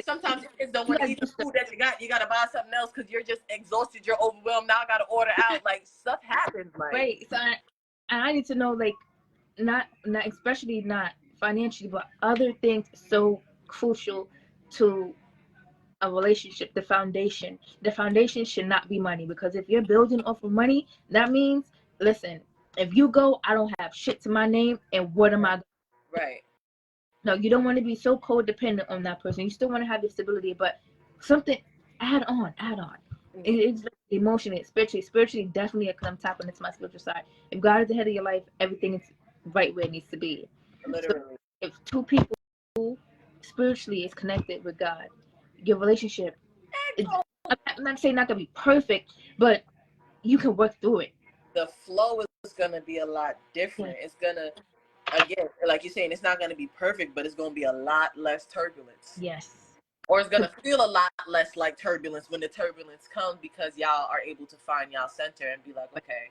Sometimes kids don't want to eat the food that you got. You got to buy something else because you're just exhausted. You're overwhelmed. Now I got to order out. Like, stuff happens. Like, right. So I need to know, like, not especially not financially, but other things so crucial to a relationship. The foundation should not be money, because if you're building off of money, that means, listen, if you go, I don't have shit to my name, and what am I? Right. No, you don't want to be so codependent on that person. You still want to have the stability, but something add on. It's emotionally, spiritually definitely, because I'm tapping into my spiritual side. If God is the head of your life, everything is right where it needs to be. Literally. So if two people spiritually is connected with God, your relationship, I'm not saying not gonna be perfect, but you can work through it. The flow is gonna be a lot different. It's gonna, again, like you're saying, it's not gonna be perfect, but it's gonna be a lot less turbulence. Yes. Or it's gonna feel a lot less like turbulence when the turbulence comes, because y'all are able to find y'all center and be like, okay,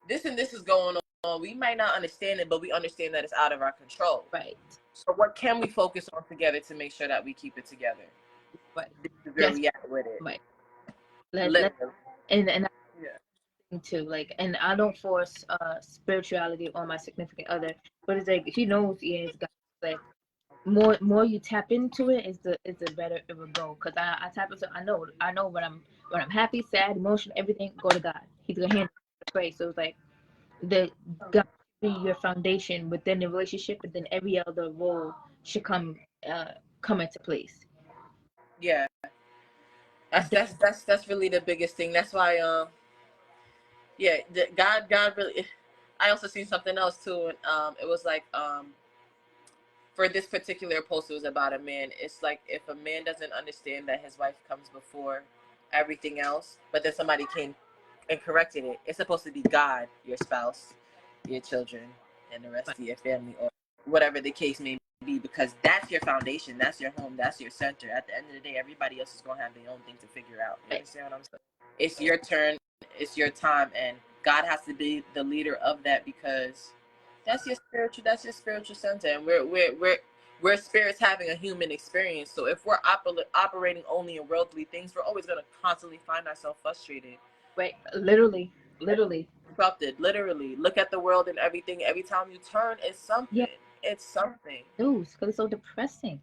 this and this is going on. We might not understand it, but we understand that it's out of our control. Right. So what can we focus on together to make sure that we keep it together? Right. This is where we at with it. Right. And too, like, and I don't force spirituality on my significant other, but it's like, he knows he is God. Like, more you tap into it, is the better it will go. Because I tap into, I know when I'm happy, sad, emotional, everything, go to God. He's gonna handle it. Pray. So it's like the God be your foundation within the relationship, and then every other role should come into place. Yeah, that's really the biggest thing. That's why God really. I also seen something else too, and it was like for this particular post, it was about a man. It's like, if a man doesn't understand that his wife comes before everything else, but then somebody came and corrected it, it's supposed to be God, your spouse, your children, and the rest of your family, or whatever the case may be, because that's your foundation, that's your home, that's your center. At the end of the day, everybody else is going to have their own thing to figure out. You understand what I'm saying? It's your turn, it's your time, and God has to be the leader of that, because that's your spiritual center, and we're spirits having a human experience. So if we're operating only in worldly things, we're always going to constantly find ourselves frustrated. Right. Literally. Disrupted. Literally. Look at the world and everything. Every time you turn, it's something. Yeah. It's something. News, because it's so depressing.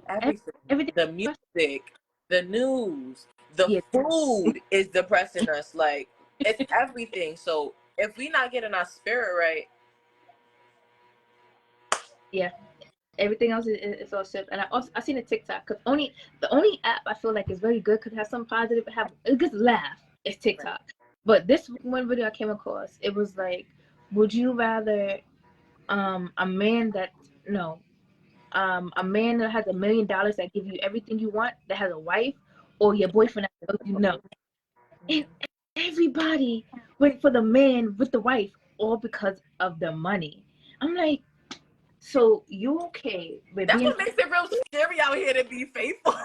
Everything. The music, the news, the food is depressing us. Like, it's everything. So if we not getting our spirit right, everything else is all shit. And I seen a TikTok, because the only app I feel like is very good, could have some positive, have a good laugh, is TikTok. Right. But this one video I came across, it was like, would you rather a man that has $1 million that give you everything you want, that has a wife, or your boyfriend that you know? And everybody went for the man with the wife, all because of the money. I'm like, so you okay with That's being what makes it real scary out here to be faithful.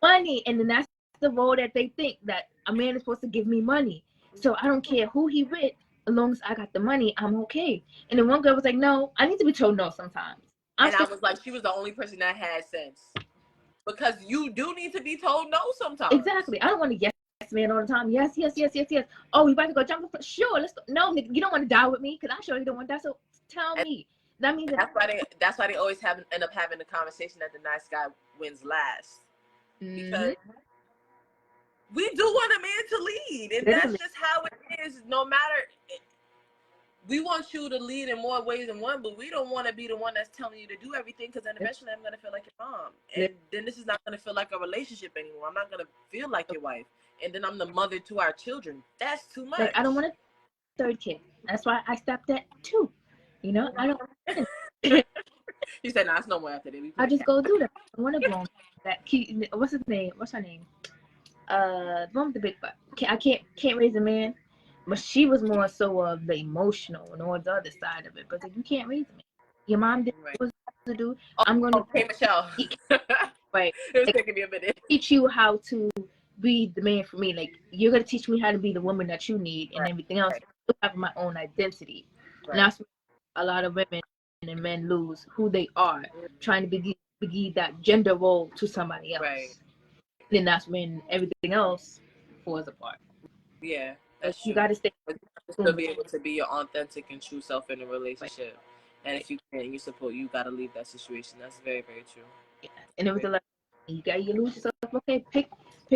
money, and then that's the role that they think that a man is supposed to give me money. So I don't care who he with, as long as I got the money, I'm okay. And then one girl was like, no, I need to be told no sometimes. And I was like, she was the only person that had sense. Because you do need to be told no sometimes. Exactly. I don't want to yes man all the time. Yes, yes, yes, yes, yes. Oh, we about to go jump? Sure, let's go. No, nigga, you don't want to die with me because I sure you don't want that. So tell me. That means that's why they always end up having the conversation that the nice guy wins last. Because we do want a man to lead, and that's just how it is. No matter, we want you to lead in more ways than one, but we don't want to be the one that's telling you to do everything, because then eventually I'm going to feel like your mom, and then this is not going to feel like a relationship anymore. I'm not going to feel like your wife, and then I'm the mother to our children. That's too much. Like, I don't want a third kid. That's why I stopped at 2. You know, I don't. You said, nah, it's no more after that. I just go do that. I want to grow that kid. What's his name? What's her name? The one with the big butt. I can't raise a man. But she was more so of the emotional and all the other side of it. But like, you can't raise a man. Your mom did what was to do. I'm gonna Michelle. Right. It was taking me a minute. Teach you how to be the man for me. Like, you're gonna teach me how to be the woman that you need, and everything else. I have my own identity. And that's where a lot of women and men lose who they are, trying to be that gender role to somebody else. Right. Then that's when everything else falls apart. Yeah, that's true. You gotta stay. Still be able to be your authentic and true self in a relationship, and if you can't, you gotta leave that situation. That's very, very true. Yeah. And it was like, you lose yourself. Okay, pick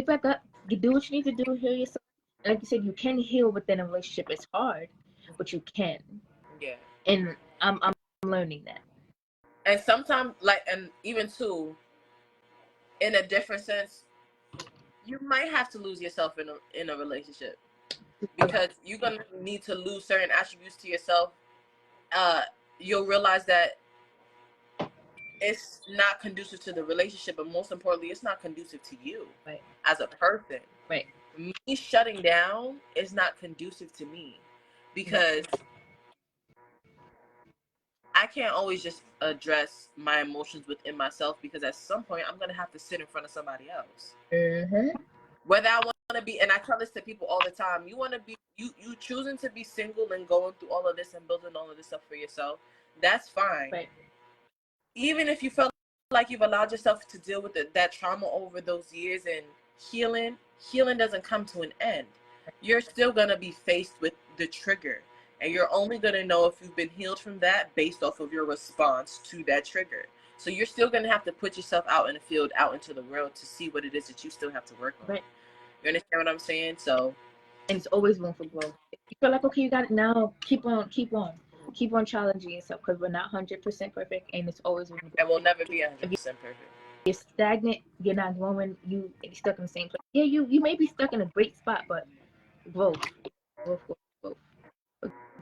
back up. You do what you need to do. Heal yourself. And like you said, you can heal within a relationship. It's hard, but you can. Yeah. And I'm learning that. And sometimes, and even too, in a different sense, you might have to lose yourself in a relationship, because you're gonna need to lose certain attributes to yourself. You'll realize that it's not conducive to the relationship, but most importantly, it's not conducive to you as a person. Right. Me shutting down is not conducive to me, because I can't always just address my emotions within myself, because at some point I'm gonna have to sit in front of somebody else. Whether I want to be, and I tell this to people all the time, you want to be, you choosing to be single and going through all of this and building all of this stuff for yourself, that's fine. Right. Even if you felt like you've allowed yourself to deal with that trauma over those years, and healing doesn't come to an end. You're still going to be faced with the trigger, and you're only going to know if you've been healed from that based off of your response to that trigger. So you're still going to have to put yourself out in the field, out into the world, to see what it is that you still have to work on. Right. You understand what I'm saying? So, and it's always room for growth. If you feel like, okay, you got it now, keep on challenging yourself, because we're not 100% perfect, and it's always room for growth. And we'll never be 100% perfect. You're stagnant, you're not growing, you're stuck in the same place. Yeah, you may be stuck in a great spot, but growth.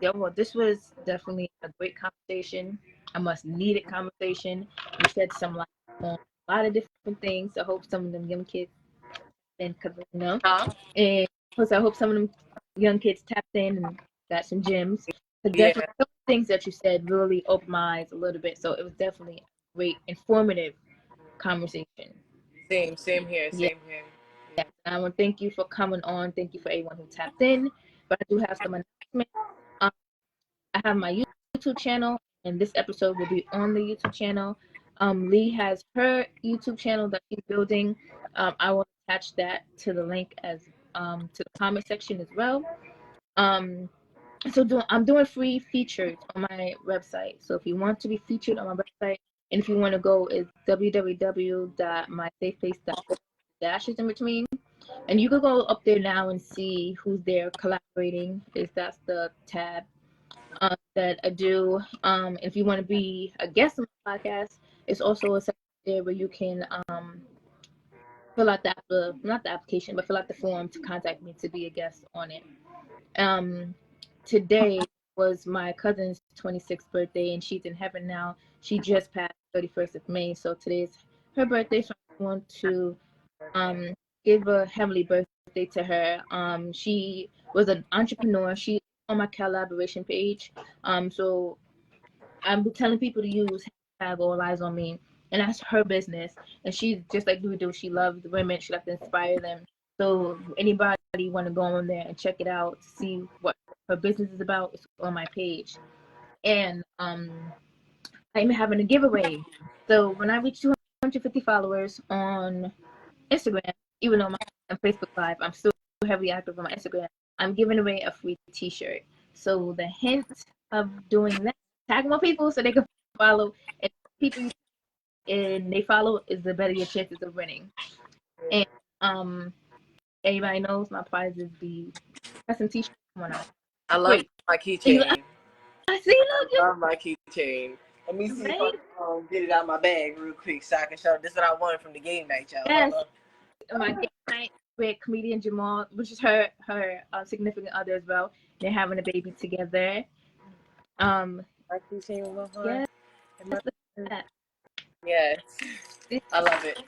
Yeah, well, this was definitely a great conversation, a much needed conversation. You said some on a lot of different things. I hope some of them young kids, and and plus I hope some of them young kids tapped in and got some gems. But definitely some things that you said really opened my eyes a little bit. So it was definitely a great, informative conversation. Same here. Yeah. And I want to thank you for coming on. Thank you for everyone who tapped in. But I do have some announcements. I have my YouTube channel, and this episode will be on the YouTube channel. Lee has her YouTube channel that she's building. I will attach that to the link as to the comment section as well. I'm doing free features on my website. So if you want to be featured on my website, and if you want to go, it's www.mysafeplace.com dashes in between, and you can go up there now and see who's there collaborating. That's the tab that I do. If you want to be a guest on my podcast, it's also a section there where you can fill out not the application, but fill out the form to contact me to be a guest on it. Today was my cousin's 26th birthday, and she's in heaven now. She just passed 31st of May, so today's her birthday. So I want to give a heavenly birthday birthday to her. She was an entrepreneur. She on my collaboration page. So I'm telling people to use hashtag All Eyes on Me, and that's her business. And she's just like we do. She loves women. She likes to inspire them. So anybody want to go on there and check it out to see what her business is about, it's on my page. And I'm having a giveaway. So when I reach 250 followers on Instagram, even though I'm Facebook Live, I'm still heavily active on my Instagram. I'm giving away a free T-shirt. So the hint of doing that, tag more people so they can follow, and people and they follow is the better your chances of winning. And everybody knows my prizes be custom T-shirts coming out. I love Great. my keychain. I see. Look, I love my keychain. Let me see if I can get it out of my bag real quick so I can show. This is what I wanted from the game night, y'all. yes, my game night with comedian Jamal, which is her significant other as well. They're having a baby together. My keychain with my heart. Yes, Yes, I love it.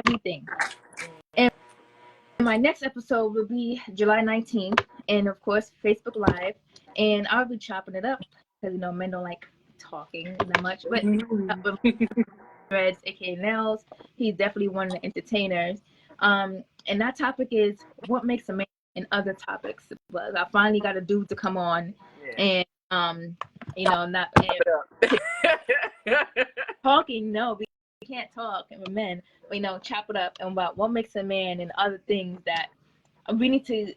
everything. And my next episode will be July 19th, and of course Facebook Live, and I'll be chopping it up because men don't like talking that much, but Threads, aka Nels, he's definitely one of the entertainers. And that topic is what makes a man, and other topics. But I finally got a dude to come on, and not talking. No, we can't talk, and we're men. Chop it up and about what makes a man and other things that we need to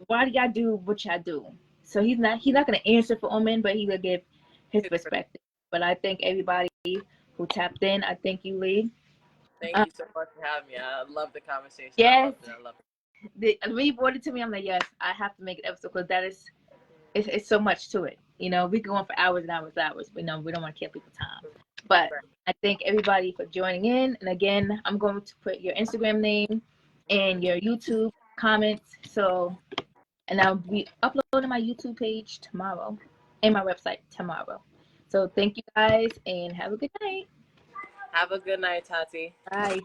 why do y'all do what y'all do? So he's not gonna answer for all men, but he will give his perspective. But I thank everybody who tapped in. I thank you, Lee. Thank you so much for having me. I love the conversation. Yes. I love it. When you brought it to me, I'm like, yes, I have to make an episode because that is, it's so much to it. We can go on for hours and hours and hours. We don't want to kill people's time. But I thank everybody for joining in. And again, I'm going to put your Instagram name and your YouTube comments. And I'll be uploading my YouTube page tomorrow and my website tomorrow. So thank you guys and have a good night. Have a good night, Tati. Bye.